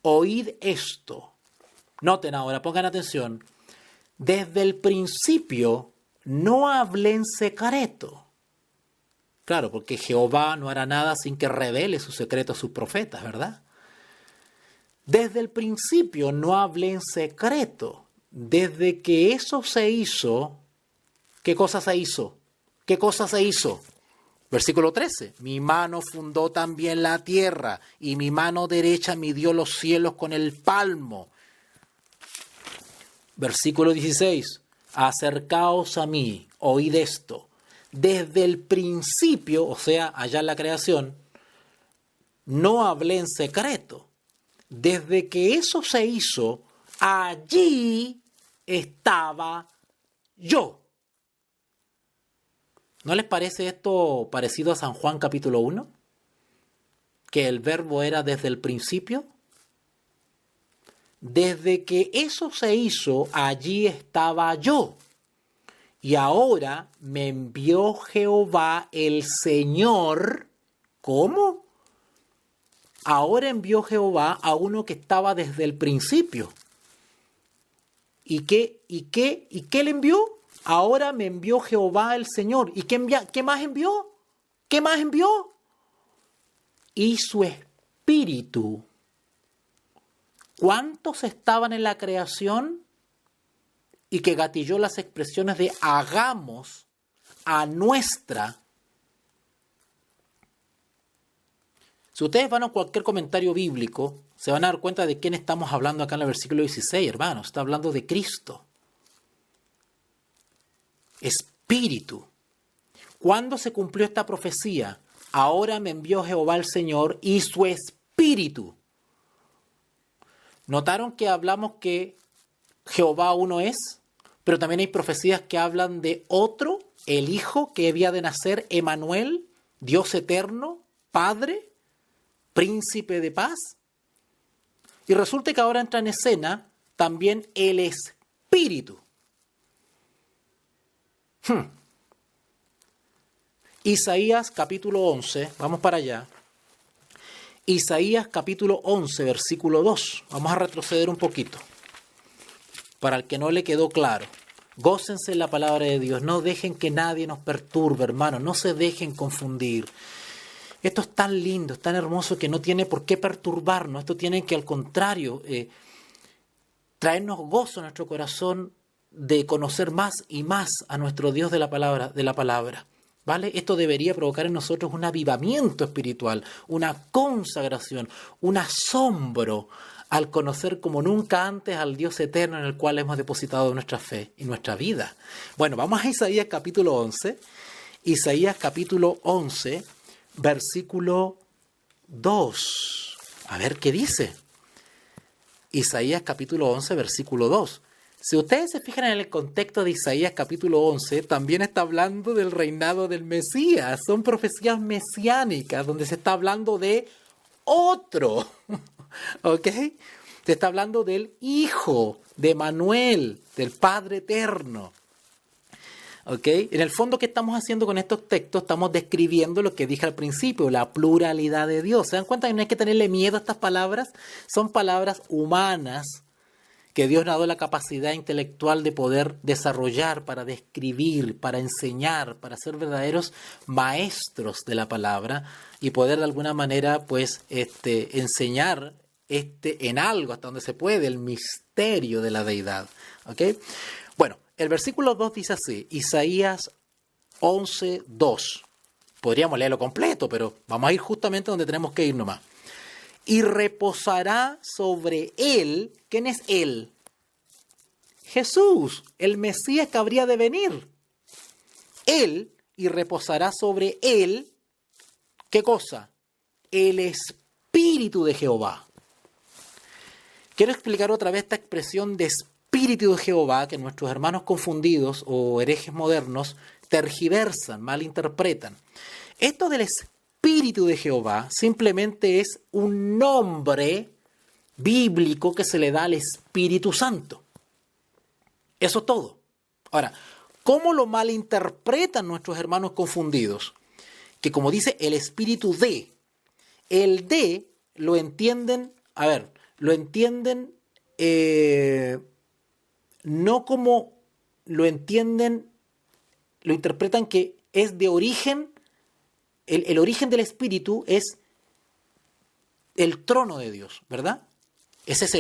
oíd esto. Noten ahora, pongan atención. Desde el principio no hablé en secreto. Claro, porque Jehová no hará nada sin que revele su secreto a sus profetas, ¿verdad? Desde el principio no hablé en secreto. Desde que eso se hizo, ¿qué cosa se hizo? ¿Qué cosa se hizo? Versículo 13. Mi mano fundó también la tierra y mi mano derecha midió los cielos con el palmo. Versículo 16. Acercaos a mí, oíd esto. Desde el principio, o sea, allá en la creación, no hablé en secreto. Desde que eso se hizo, allí estaba yo. ¿No les parece esto parecido a San Juan capítulo 1? Que el verbo era desde el principio. Desde que eso se hizo, allí estaba yo. Y ahora me envió Jehová el Señor. ¿Cómo? Ahora envió Jehová a uno que estaba desde el principio. ¿Y qué le envió? Ahora me envió Jehová el Señor. ¿Y qué más envió? ¿Qué más envió? Y su espíritu. ¿Cuántos estaban en la creación? Y que gatilló las expresiones de hagamos a nuestra. Si ustedes van a cualquier comentario bíblico, se van a dar cuenta de quién estamos hablando acá en el versículo 16, hermanos. Está hablando de Cristo. Espíritu. ¿Cuándo se cumplió esta profecía? Ahora me envió Jehová el Señor y su espíritu. ¿Notaron que hablamos que Jehová uno es? Pero también hay profecías que hablan de otro, el Hijo que había de nacer, Emanuel, Dios eterno, Padre, Príncipe de paz. Y resulta que ahora entra en escena también el Espíritu. Isaías capítulo 11, vamos para allá. Isaías capítulo 11, versículo 2. Vamos a retroceder un poquito. Para el que no le quedó claro. Gócense en la palabra de Dios. No dejen que nadie nos perturbe, hermanos. No se dejen confundir. Esto es tan lindo, es tan hermoso que no tiene por qué perturbarnos. Esto tiene que, al contrario, traernos gozo a nuestro corazón de conocer más y más a nuestro Dios de la palabra. ¿Vale? Esto debería provocar en nosotros un avivamiento espiritual, una consagración, un asombro al conocer como nunca antes al Dios eterno en el cual hemos depositado nuestra fe y nuestra vida. Bueno, vamos a Isaías capítulo 11. Isaías capítulo 11, versículo 2. A ver qué dice. Isaías capítulo 11, versículo 2. Si ustedes se fijan en el contexto de Isaías capítulo 11, también está hablando del reinado del Mesías. Son profecías mesiánicas donde se está hablando de otro. ¿Ok? Se está hablando del Hijo, de Emanuel, del Padre eterno. ¿Ok? En el fondo, ¿qué estamos haciendo con estos textos? Estamos describiendo lo que dije al principio, la pluralidad de Dios. ¿Se dan cuenta que no hay que tenerle miedo a estas palabras? Son palabras humanas que Dios nos ha dado la capacidad intelectual de poder desarrollar para describir, para enseñar, para ser verdaderos maestros de la palabra y poder de alguna manera pues enseñar en algo hasta donde se puede el misterio de la deidad. ¿Ok? Bueno, el versículo 2 dice así, Isaías 11, 2. Podríamos leerlo completo, pero vamos a ir justamente donde tenemos que ir nomás. Y reposará sobre él. ¿Quién es él? Jesús, el Mesías que habría de venir. Él, y reposará sobre él, ¿qué cosa? El Espíritu de Jehová. Quiero explicar otra vez esta expresión de Espíritu de Jehová que nuestros hermanos confundidos o herejes modernos tergiversan, malinterpretan. Esto del Espíritu de Jehová simplemente es un nombre bíblico que se le da al Espíritu Santo. Eso es todo. Ahora, ¿cómo lo malinterpretan nuestros hermanos confundidos? Que como dice el Espíritu de, el de lo entienden, lo entienden no como lo entienden, lo interpretan que es de origen. El origen del Espíritu es el trono de Dios, ¿verdad? Ese es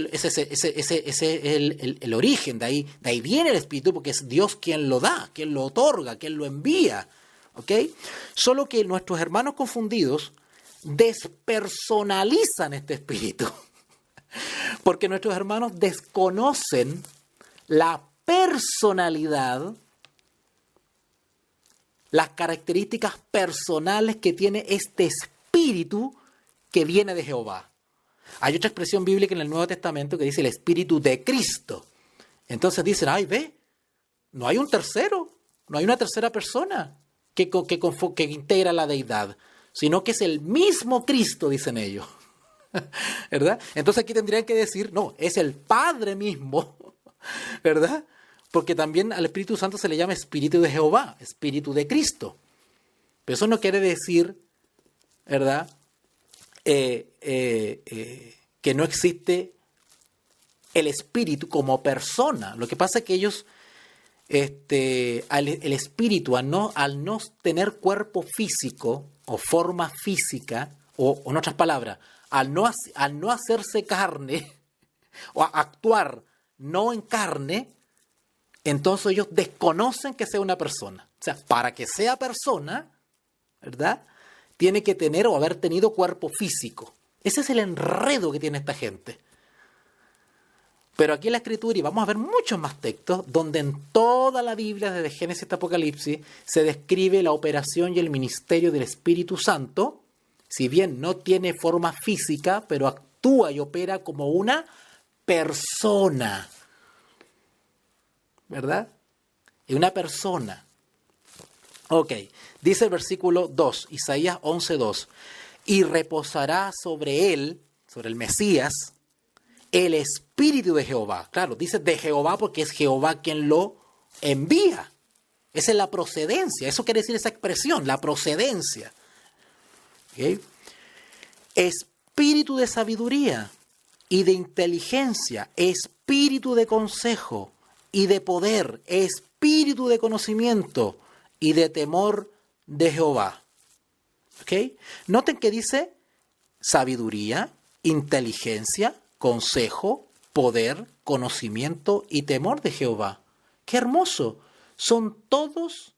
el origen, de ahí viene el Espíritu, porque es Dios quien lo da, quien lo otorga, quien lo envía. ¿ok? Solo que nuestros hermanos confundidos despersonalizan este espíritu, porque nuestros hermanos desconocen la personalidad, las características personales que tiene este espíritu que viene de Jehová. Hay otra expresión bíblica en el Nuevo Testamento que dice el espíritu de Cristo. Entonces dicen, ay, ve, no hay un tercero, no hay una tercera persona que integra la deidad, sino que es el mismo Cristo, dicen ellos. ¿Verdad? Entonces aquí tendrían que decir, no, es el Padre mismo, ¿verdad? Porque también al Espíritu Santo se le llama Espíritu de Jehová, Espíritu de Cristo. Pero eso no quiere decir, ¿verdad?, que no existe el Espíritu como persona. Lo que pasa es que ellos, el Espíritu, al no tener cuerpo físico o forma física, o en otras palabras, al no hacerse carne, o actuar no en carne, entonces ellos desconocen que sea una persona. O sea, para que sea persona, ¿verdad?, tiene que tener o haber tenido cuerpo físico. Ese es el enredo que tiene esta gente. Pero aquí en la Escritura, y vamos a ver muchos más textos, donde en toda la Biblia, desde Génesis hasta Apocalipsis, se describe la operación y el ministerio del Espíritu Santo, si bien no tiene forma física, pero actúa y opera como una persona. ¿Verdad? Es una persona. Ok, dice el versículo 2, Isaías 11:2, y reposará sobre él, sobre el Mesías, el Espíritu de Jehová. Claro, dice de Jehová porque es Jehová quien lo envía. Esa es la procedencia, eso quiere decir esa expresión, la procedencia. ¿Okay? Espíritu de sabiduría y de inteligencia, espíritu de consejo y de poder, espíritu de conocimiento y de temor de Jehová. ¿Ok? Noten que dice sabiduría, inteligencia, consejo, poder, conocimiento y temor de Jehová. ¡Qué hermoso! Son todos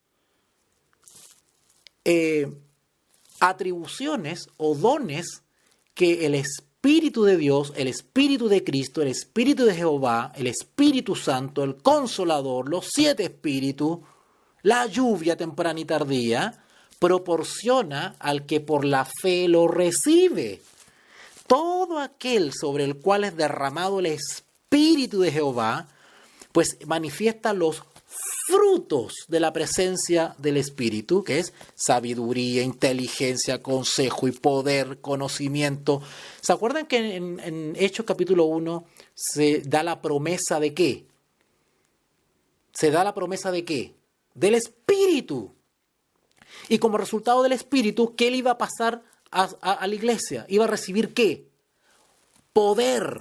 atribuciones o dones que el Espíritu de Dios, el Espíritu de Cristo, el Espíritu de Jehová, el Espíritu Santo, el Consolador, los 7 Espíritus, la lluvia temprana y tardía, proporciona al que por la fe lo recibe. Todo aquel sobre el cual es derramado el Espíritu de Jehová, pues manifiesta los frutos de la presencia del Espíritu, que es sabiduría, inteligencia, consejo y poder, conocimiento. ¿Se acuerdan que en Hechos capítulo 1 se da la promesa de qué? ¿Se da la promesa de qué? Del Espíritu. Y como resultado del Espíritu, ¿qué le iba a pasar a la iglesia? ¿Iba a recibir qué? Poder.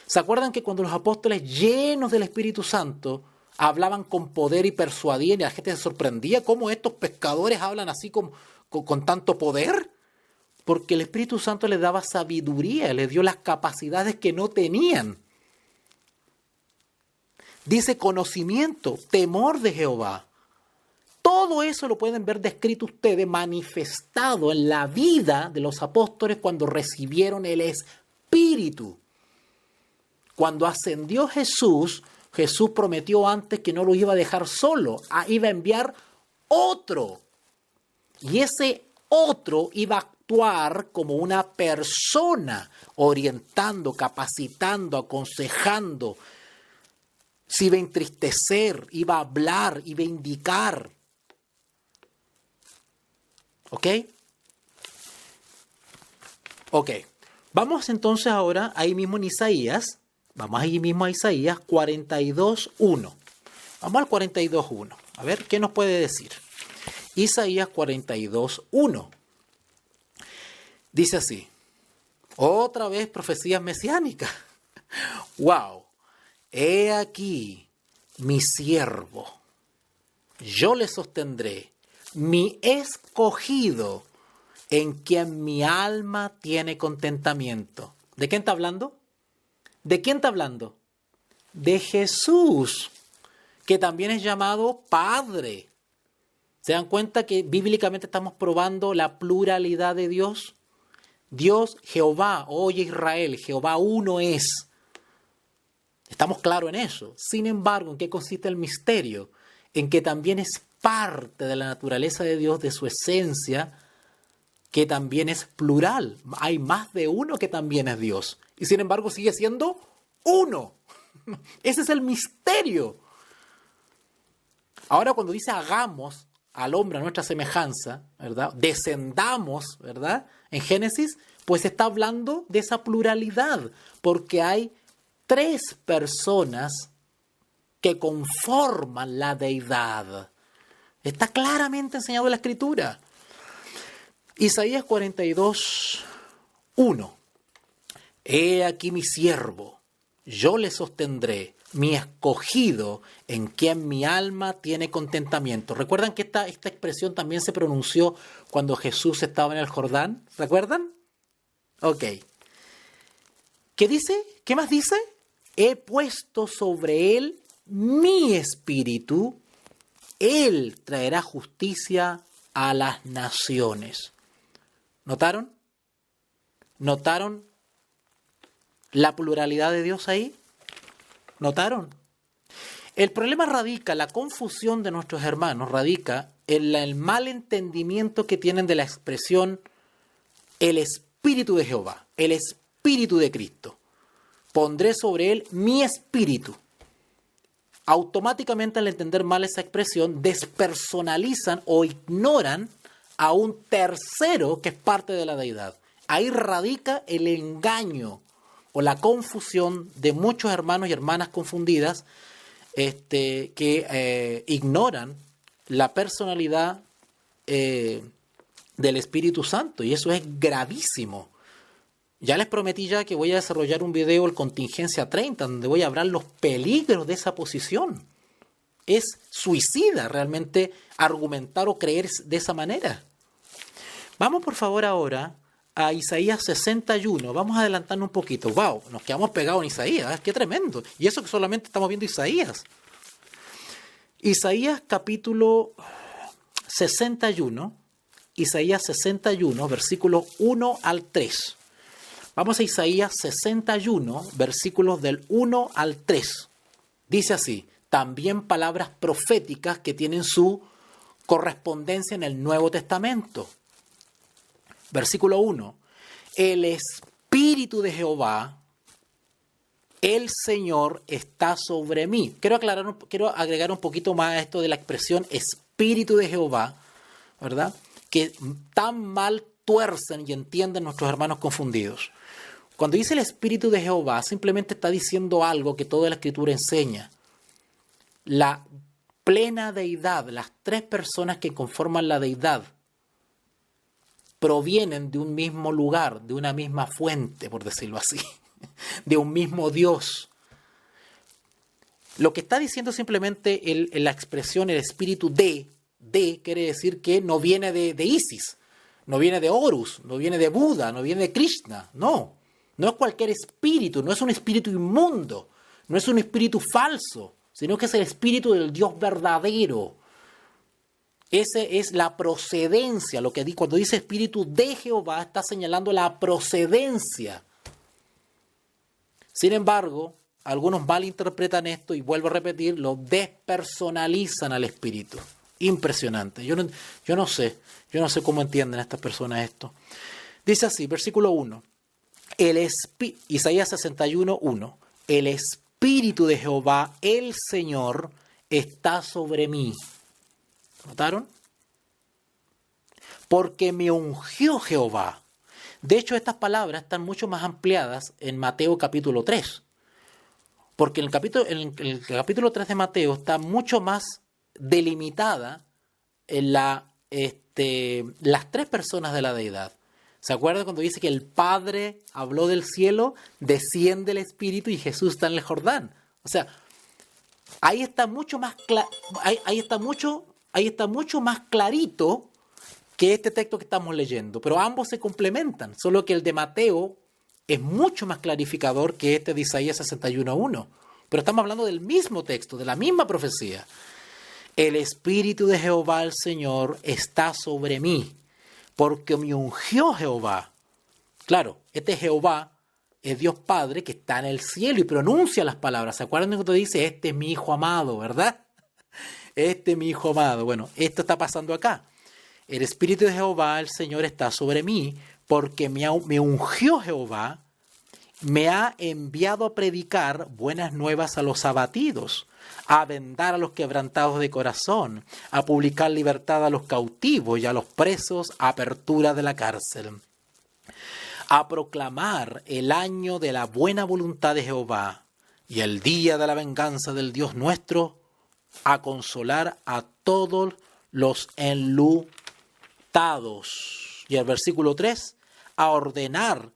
¿Se acuerdan que cuando los apóstoles llenos del Espíritu Santo hablaban con poder y persuadían y la gente se sorprendía cómo estos pescadores hablan así con tanto poder? Porque el Espíritu Santo les daba sabiduría, les dio las capacidades que no tenían. Dice conocimiento, temor de Jehová. Todo eso lo pueden ver descrito ustedes, manifestado en la vida de los apóstoles cuando recibieron el Espíritu. Cuando ascendió Jesús, Jesús prometió antes que no lo iba a dejar solo, iba a enviar otro. Y ese otro iba a actuar como una persona, orientando, capacitando, aconsejando. Se iba a entristecer, iba a hablar, iba a indicar. ¿Ok? Ok. Vamos entonces ahora ahí mismo en Isaías. Vamos ahí mismo a Isaías 42:1. Vamos al 42:1. A ver, ¿qué nos puede decir? Isaías 42:1. Dice así. Otra vez profecías mesiánicas. ¡Wow! He aquí mi siervo. Yo le sostendré. Mi escogido, en quien mi alma tiene contentamiento. ¿De quién está hablando? ¿De quién está hablando? De Jesús, que también es llamado Padre. ¿Se dan cuenta que bíblicamente estamos probando la pluralidad de Dios? Dios, Jehová, oye Israel, Jehová uno es. Estamos claros en eso. Sin embargo, ¿en qué consiste el misterio? En que también es parte de la naturaleza de Dios, de su esencia, que también es plural. Hay más de uno que también es Dios. Y sin embargo sigue siendo uno. Ese es el misterio. Ahora cuando dice hagamos al hombre a nuestra semejanza, ¿verdad? Descendamos, ¿verdad? En Génesis, pues está hablando de esa pluralidad, porque hay 3 personas que conforman la deidad. Está claramente enseñado en la Escritura. Isaías 42, 1. He aquí mi siervo, yo le sostendré, mi escogido, en quien mi alma tiene contentamiento. ¿Recuerdan que esta expresión también se pronunció cuando Jesús estaba en el Jordán? ¿Recuerdan? Ok. ¿Qué dice? ¿Qué más dice? He puesto sobre él mi espíritu, él traerá justicia a las naciones. ¿Notaron? ¿Notaron la pluralidad de Dios ahí? ¿Notaron? El problema radica, la confusión de nuestros hermanos radica en el mal entendimiento que tienen de la expresión el Espíritu de Jehová, el Espíritu de Cristo. Pondré sobre él mi espíritu. Automáticamente al entender mal esa expresión, despersonalizan o ignoran a un tercero que es parte de la deidad. Ahí radica el engaño o la confusión de muchos hermanos y hermanas confundidas que ignoran la personalidad del Espíritu Santo, y eso es gravísimo. Ya les prometí ya que voy a desarrollar un video, el Contingencia 30, donde voy a hablar los peligros de esa posición. Es suicida realmente argumentar o creer de esa manera. Vamos por favor ahora a Isaías 61. Vamos a adelantarnos un poquito. ¡Wow! Nos quedamos pegados en Isaías. ¡Qué tremendo! Y eso que solamente estamos viendo Isaías. Isaías capítulo 61. Isaías 61, versículos 1 al 3. Vamos a Isaías 61, versículos del 1 al 3. Dice así: también palabras proféticas que tienen su correspondencia en el Nuevo Testamento. Versículo 1. El Espíritu de Jehová, el Señor, está sobre mí. Quiero agregar un poquito más a esto de la expresión Espíritu de Jehová, ¿verdad? Que tan mal tuercen y entienden nuestros hermanos confundidos. Cuando dice el Espíritu de Jehová, simplemente está diciendo algo que toda la Escritura enseña. La plena deidad, las 3 personas que conforman la deidad, provienen de un mismo lugar, de una misma fuente, por decirlo así, de un mismo Dios. Lo que está diciendo simplemente la expresión el espíritu de quiere decir que no viene de Isis, no viene de Horus, no viene de Buda, no viene de Krishna, no es cualquier espíritu, no es un espíritu inmundo, no es un espíritu falso, sino que es el espíritu del Dios verdadero. Esa es la procedencia. Cuando dice Espíritu de Jehová, está señalando la procedencia. Sin embargo, algunos malinterpretan esto y vuelvo a repetir, lo despersonalizan al Espíritu. Impresionante. Yo no sé cómo entienden estas personas esto. Dice así, versículo 1. Isaías 61, 1. El Espíritu de Jehová, el Señor, está sobre mí. ¿Notaron? Porque me ungió Jehová. De hecho, estas palabras están mucho más ampliadas en Mateo capítulo 3. Porque en el capítulo 3 de Mateo está mucho más delimitada en las 3 personas de la deidad. ¿Se acuerdan cuando dice que el Padre habló del cielo, desciende el Espíritu y Jesús está en el Jordán? O sea, ahí está mucho más clarito que este texto que estamos leyendo, pero ambos se complementan, solo que el de Mateo es mucho más clarificador que este de Isaías 61:1, pero estamos hablando del mismo texto, de la misma profecía. el Espíritu de Jehová el Señor está sobre mí, porque me ungió Jehová. Claro, este Jehová es Dios Padre que está en el cielo y pronuncia las palabras. ¿Se acuerdan cuando dice, este es mi Hijo amado, verdad? Este es mi Hijo amado. Bueno, esto está pasando acá. El Espíritu de Jehová, el Señor, está sobre mí, porque me ungió Jehová, me ha enviado a predicar buenas nuevas a los abatidos, a vendar a los quebrantados de corazón, a publicar libertad a los cautivos y a los presos, apertura de la cárcel, a proclamar el año de la buena voluntad de Jehová y el día de la venganza del Dios nuestro, a consolar a todos los enlutados. Y el versículo 3, a ordenar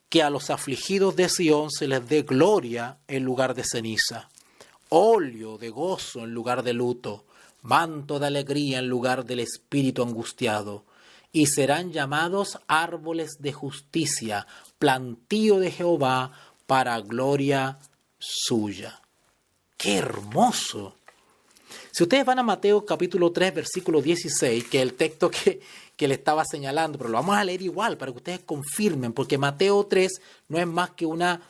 que a los afligidos de Sión se les dé gloria en lugar de ceniza, óleo de gozo en lugar de luto, manto de alegría en lugar del espíritu angustiado, y serán llamados árboles de justicia, plantío de Jehová para gloria suya. ¡Qué hermoso! Si ustedes van a Mateo capítulo 3, versículo 16, que es el texto que le estaba señalando, pero lo vamos a leer igual para que ustedes confirmen, porque Mateo 3 no es más que una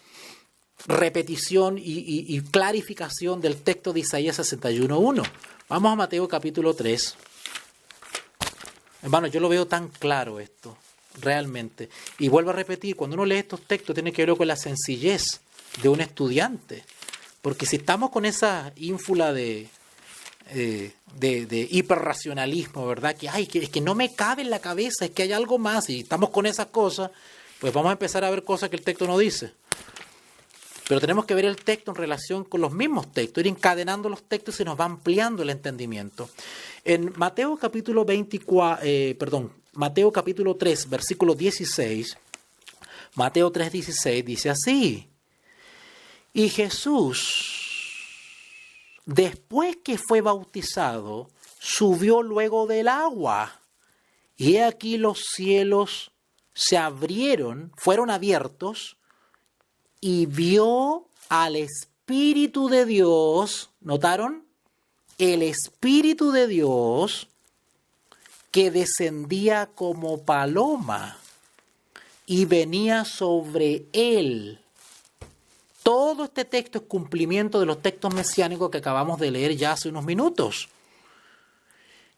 repetición y clarificación del texto de Isaías 61:1. Vamos a Mateo capítulo 3. Hermano, yo lo veo tan claro esto, realmente. Y vuelvo a repetir, cuando uno lee estos textos tiene que ver con la sencillez de un estudiante. Porque si estamos con esa ínfula de hiperracionalismo, ¿verdad? Es que no me cabe en la cabeza, es que hay algo más, y estamos con esas cosas, pues vamos a empezar a ver cosas que el texto no dice. Pero tenemos que ver el texto en relación con los mismos textos, ir encadenando los textos y se nos va ampliando el entendimiento. En Mateo capítulo Mateo capítulo 3, versículo 16, Mateo 3:16 dice así: y Jesús, después que fue bautizado, subió luego del agua, y he aquí los cielos se abrieron, fueron abiertos, y vio al Espíritu de Dios, ¿notaron? El Espíritu de Dios que descendía como paloma y venía sobre él. Todo este texto es cumplimiento de los textos mesiánicos que acabamos de leer ya hace unos minutos.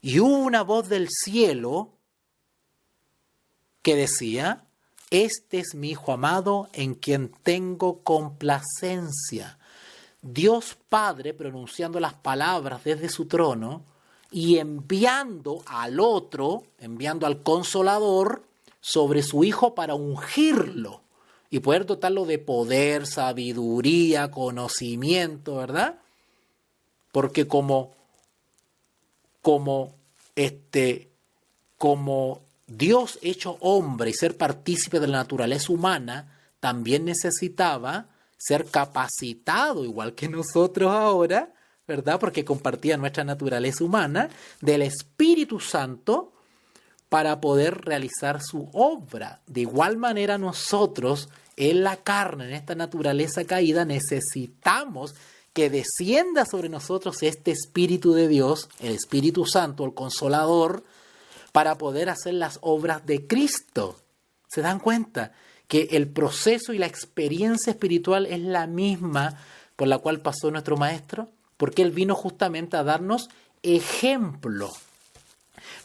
Y hubo una voz del cielo que decía: este es mi Hijo amado en quien tengo complacencia. Dios Padre pronunciando las palabras desde su trono y enviando al otro, enviando al Consolador sobre su Hijo para ungirlo y poder dotarlo de poder, sabiduría, conocimiento, ¿verdad? Porque como Dios hecho hombre y ser partícipe de la naturaleza humana, también necesitaba ser capacitado, igual que nosotros ahora, ¿verdad? Porque compartía nuestra naturaleza humana, del Espíritu Santo para poder realizar su obra. De igual manera nosotros, en la carne, en esta naturaleza caída, necesitamos que descienda sobre nosotros este Espíritu de Dios, el Espíritu Santo, el Consolador, para poder hacer las obras de Cristo. ¿Se dan cuenta? Que el proceso y la experiencia espiritual es la misma por la cual pasó nuestro Maestro, porque Él vino justamente a darnos ejemplo.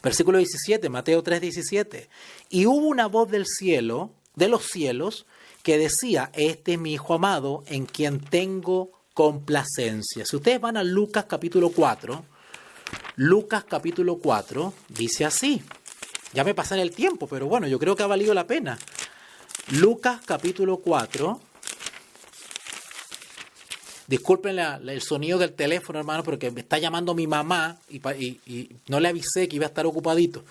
Versículo 17, Mateo 3:17. Y hubo una voz del cielo, de los cielos, que decía: este es mi Hijo amado, en quien tengo complacencia. Si ustedes van a Lucas capítulo 4, dice así. Ya me pasé el tiempo, pero bueno, yo creo que ha valido la pena. Lucas capítulo 4. Disculpen el sonido del teléfono, hermano, porque me está llamando mi mamá y no le avisé que iba a estar ocupadito.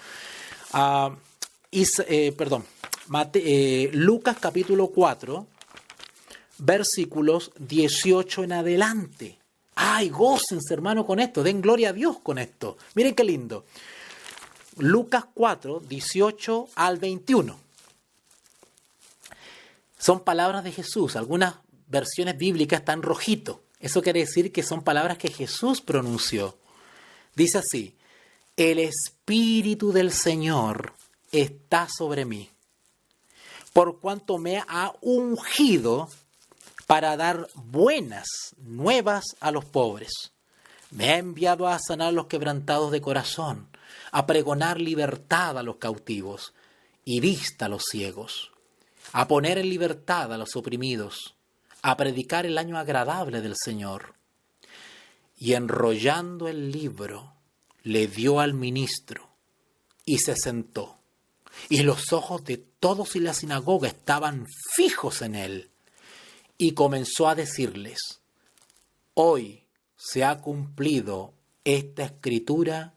Lucas capítulo 4, versículos 18 en adelante. ¡Ay, gócense, hermano, con esto! Den gloria a Dios con esto. Miren qué lindo. Lucas 4, 18 al 21. Son palabras de Jesús. Algunas versiones bíblicas están rojito. Eso quiere decir que son palabras que Jesús pronunció. Dice así: el Espíritu del Señor está sobre mí, por cuanto me ha ungido para dar buenas nuevas a los pobres. Me ha enviado a sanar a los quebrantados de corazón, a pregonar libertad a los cautivos y vista a los ciegos, a poner en libertad a los oprimidos, a predicar el año agradable del Señor. Y enrollando el libro, le dio al ministro y se sentó. Y los ojos de todos en la sinagoga estaban fijos en él. Y comenzó a decirles: hoy se ha cumplido esta escritura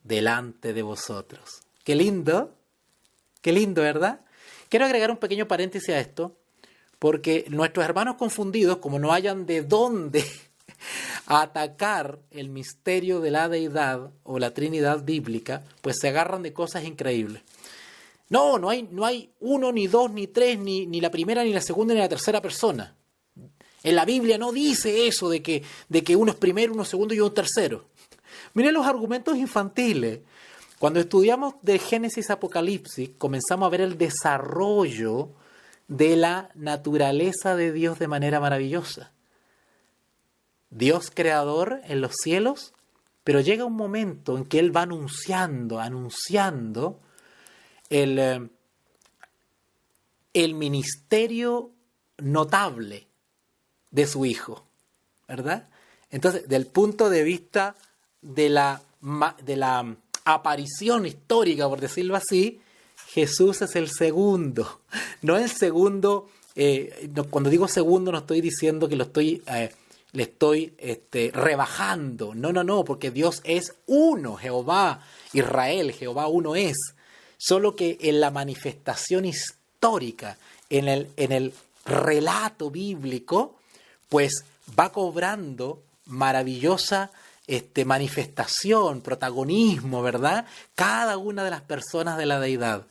delante de vosotros. Qué lindo, ¿verdad? Quiero agregar un pequeño paréntesis a esto, porque nuestros hermanos confundidos, como no hayan de dónde atacar el misterio de la deidad o la Trinidad bíblica, pues se agarran de cosas increíbles. No hay uno, ni dos, ni tres, ni la primera, ni la segunda, ni la tercera persona. En la Biblia no dice eso de que uno es primero, uno es segundo y uno es tercero. Miren los argumentos infantiles. Cuando estudiamos de Génesis a Apocalipsis, comenzamos a ver el desarrollo de la naturaleza de Dios de manera maravillosa. Dios creador en los cielos, pero llega un momento en que Él va anunciando el ministerio notable de su Hijo, ¿verdad? Entonces, del punto de vista de la aparición histórica, por decirlo así, Jesús es el segundo. No el segundo, cuando digo segundo no estoy diciendo que le estoy rebajando. No, porque Dios es uno, Jehová, Israel, Jehová uno es. Solo que en la manifestación histórica, en el relato bíblico, pues va cobrando maravillosa manifestación, protagonismo, ¿verdad? Cada una de las personas de la deidad.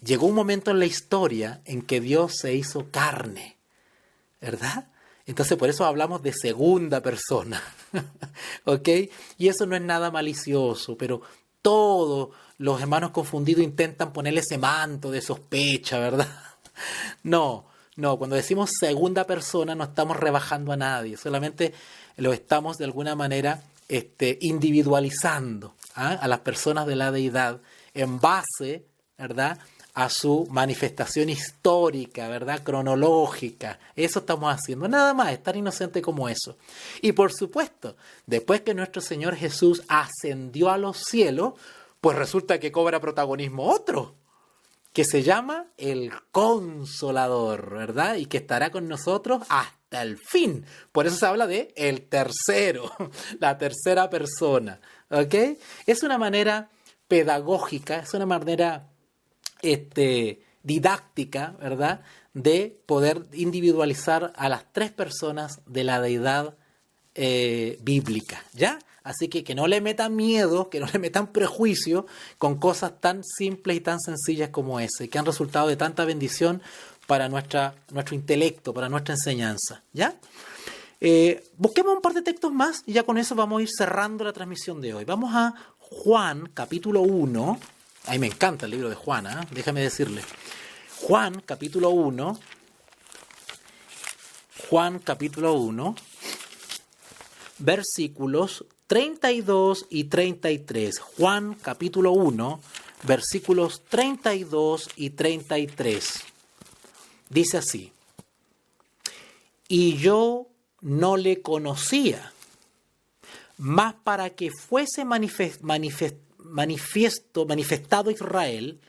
Llegó un momento en la historia en que Dios se hizo carne, ¿verdad? Entonces por eso hablamos de segunda persona, ¿ok? Y eso no es nada malicioso, pero todos los hermanos confundidos intentan ponerle ese manto de sospecha, ¿verdad? No, cuando decimos segunda persona no estamos rebajando a nadie, solamente lo estamos de alguna manera individualizando a las personas de la deidad en base, ¿verdad?, a su manifestación histórica, ¿verdad?, cronológica. Eso estamos haciendo, nada más, es tan inocente como eso. Y por supuesto, después que nuestro Señor Jesús ascendió a los cielos, pues resulta que cobra protagonismo otro, que se llama el Consolador, ¿verdad? Y que estará con nosotros hasta el fin. Por eso se habla de el tercero, la tercera persona, ¿ok? Es una manera pedagógica, es una manera didáctica, ¿verdad?, de poder individualizar a las tres personas de la deidad bíblica, ¿ya? Así que no le metan miedo, que no le metan prejuicio con cosas tan simples y tan sencillas como ese, que han resultado de tanta bendición para nuestro intelecto, para nuestra enseñanza, ¿ya? Busquemos un par de textos más y ya con eso vamos a ir cerrando la transmisión de hoy. Vamos a Juan, capítulo 1. A mí me encanta el libro de Juan, ¿eh? Déjame decirle. Juan, capítulo 1. Juan, capítulo 1. Versículos 32 y 33. Juan, capítulo 1, versículos 32 y 33. Dice así: y yo no le conocía, mas para que fuese manifestado Israel,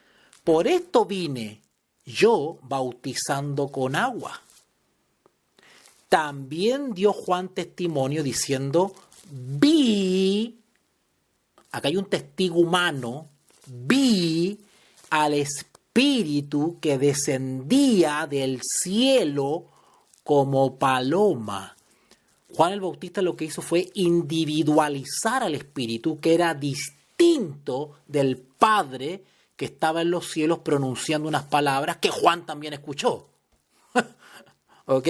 por esto vine yo bautizando con agua. También dio Juan testimonio diciendo: vi, acá hay un testigo humano, vi al Espíritu que descendía del cielo como paloma. Juan el Bautista lo que hizo fue individualizar al Espíritu, que era distinto del Padre que estaba en los cielos pronunciando unas palabras que Juan también escuchó. ¿Ok?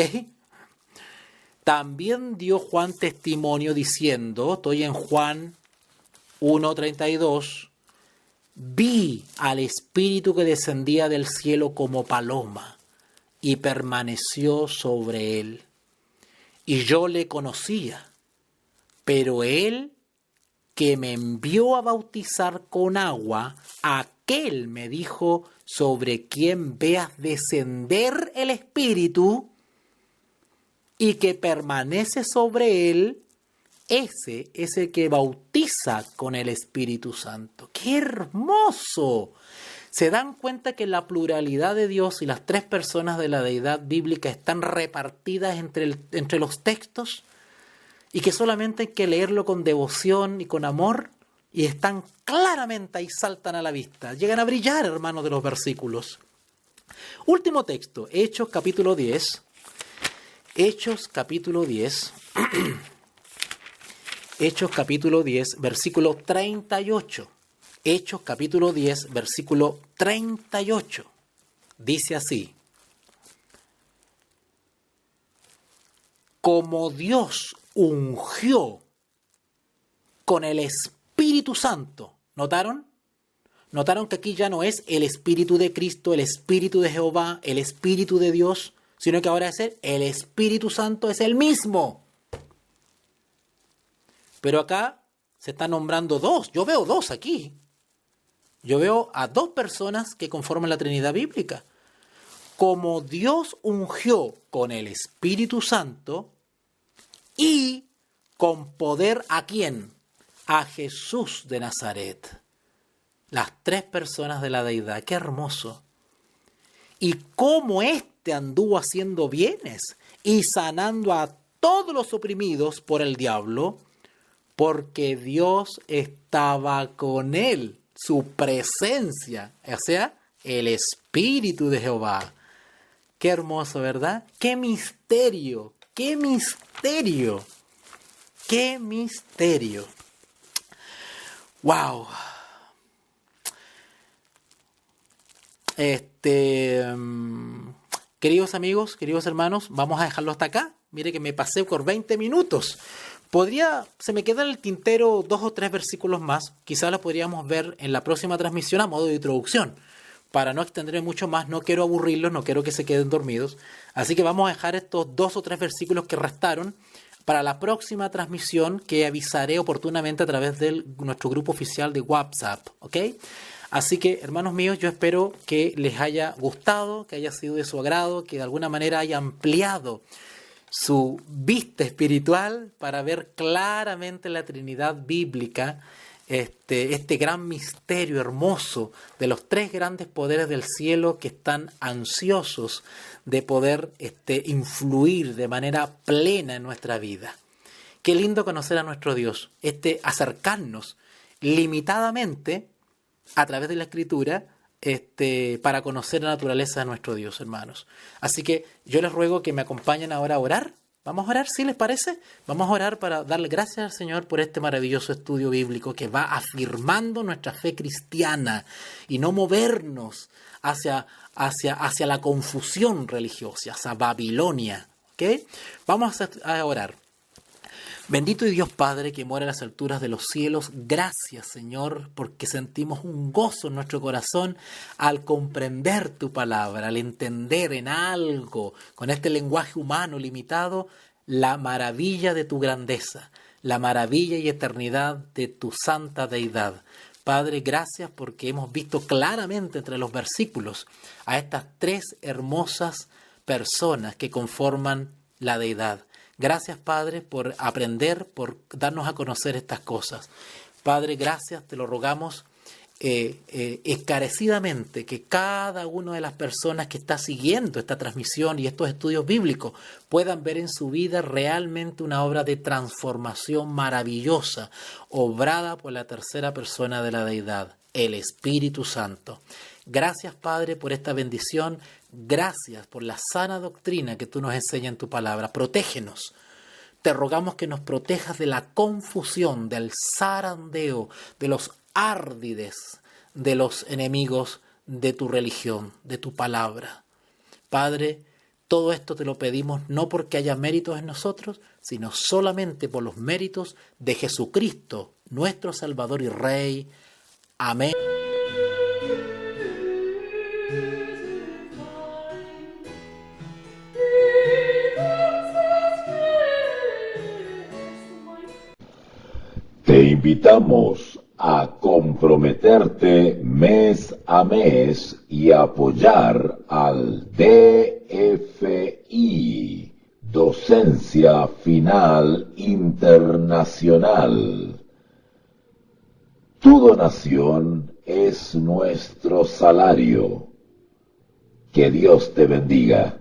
También dio Juan testimonio diciendo, estoy en Juan 1:32, vi al Espíritu que descendía del cielo como paloma y permaneció sobre él. Y yo le conocía, pero él que me envió a bautizar con agua, aquel me dijo, sobre quien veas descender el Espíritu y que permanece sobre él, ese es el que bautiza con el Espíritu Santo. ¡Qué hermoso! ¿Se dan cuenta que la pluralidad de Dios y las tres personas de la deidad bíblica están repartidas entre los textos? Y que solamente hay que leerlo con devoción y con amor, y están claramente ahí, saltan a la vista. Llegan a brillar, hermanos, de los versículos. Último texto, Hechos capítulo 10. Hechos capítulo 10. Hechos capítulo 10, versículo 38. Hechos capítulo 10, versículo 38. Dice así: como Dios ungió con el Espíritu Santo. ¿Notaron? ¿Notaron que aquí ya no es el Espíritu de Cristo, el Espíritu de Jehová, el Espíritu de Dios, sino que ahora es el Espíritu Santo, es el mismo? Pero acá se están nombrando dos. Yo veo dos aquí. Yo veo a dos personas que conforman la Trinidad bíblica. Como Dios ungió con el Espíritu Santo y con poder, ¿a quién? A Jesús de Nazaret. Las tres personas de la deidad. ¡Qué hermoso! Y cómo éste anduvo haciendo bienes y sanando a todos los oprimidos por el diablo, porque Dios estaba con él. Su presencia, o sea, el Espíritu de Jehová. Qué hermoso, ¿verdad? ¡Qué misterio! ¡Qué misterio! ¡Qué misterio! ¡Wow! Queridos amigos, queridos hermanos, vamos a dejarlo hasta acá. Mire que me pasé por 20 minutos. Se me quedan en el tintero 2 o 3 versículos más. Quizás los podríamos ver en la próxima transmisión a modo de introducción. Para no extenderme mucho más, no quiero aburrirlos, no quiero que se queden dormidos. Así que vamos a dejar estos 2 o 3 versículos que restaron para la próxima transmisión, que avisaré oportunamente a través de nuestro grupo oficial de WhatsApp. ¿Ok? Así que, hermanos míos, yo espero que les haya gustado, que haya sido de su agrado, que de alguna manera haya ampliado su vista espiritual para ver claramente la Trinidad bíblica, este gran misterio hermoso de los tres grandes poderes del cielo que están ansiosos de poder influir de manera plena en nuestra vida. Qué lindo conocer a nuestro Dios, acercarnos limitadamente a través de la Escritura, para conocer la naturaleza de nuestro Dios, hermanos. Así que yo les ruego que me acompañen ahora a orar. ¿Vamos a orar, si les parece? Vamos a orar para darle gracias al Señor por este maravilloso estudio bíblico que va afirmando nuestra fe cristiana y no movernos hacia la confusión religiosa, hacia Babilonia. ¿Okay? Vamos a orar. Bendito y Dios Padre que mora en las alturas de los cielos, gracias Señor porque sentimos un gozo en nuestro corazón al comprender tu palabra, al entender en algo, con este lenguaje humano limitado, la maravilla de tu grandeza, la maravilla y eternidad de tu santa deidad. Padre, gracias porque hemos visto claramente entre los versículos a estas tres hermosas personas que conforman la deidad. Gracias, Padre, por aprender, por darnos a conocer estas cosas. Padre, gracias, te lo rogamos encarecidamente, que cada una de las personas que está siguiendo esta transmisión y estos estudios bíblicos puedan ver en su vida realmente una obra de transformación maravillosa, obrada por la tercera persona de la deidad, el Espíritu Santo. Gracias, Padre, por esta bendición. Gracias por la sana doctrina que tú nos enseñas en tu palabra. Protégenos. Te rogamos que nos protejas de la confusión, del zarandeo, de los árdides de los enemigos de tu religión, de tu palabra. Padre, Todo esto te lo pedimos no porque haya méritos en nosotros, sino solamente por los méritos de Jesucristo, nuestro Salvador y Rey. Amén. Te invitamos a comprometerte mes a mes y apoyar al DFI, Docencia Final Internacional. Tu donación es nuestro salario. Que Dios te bendiga.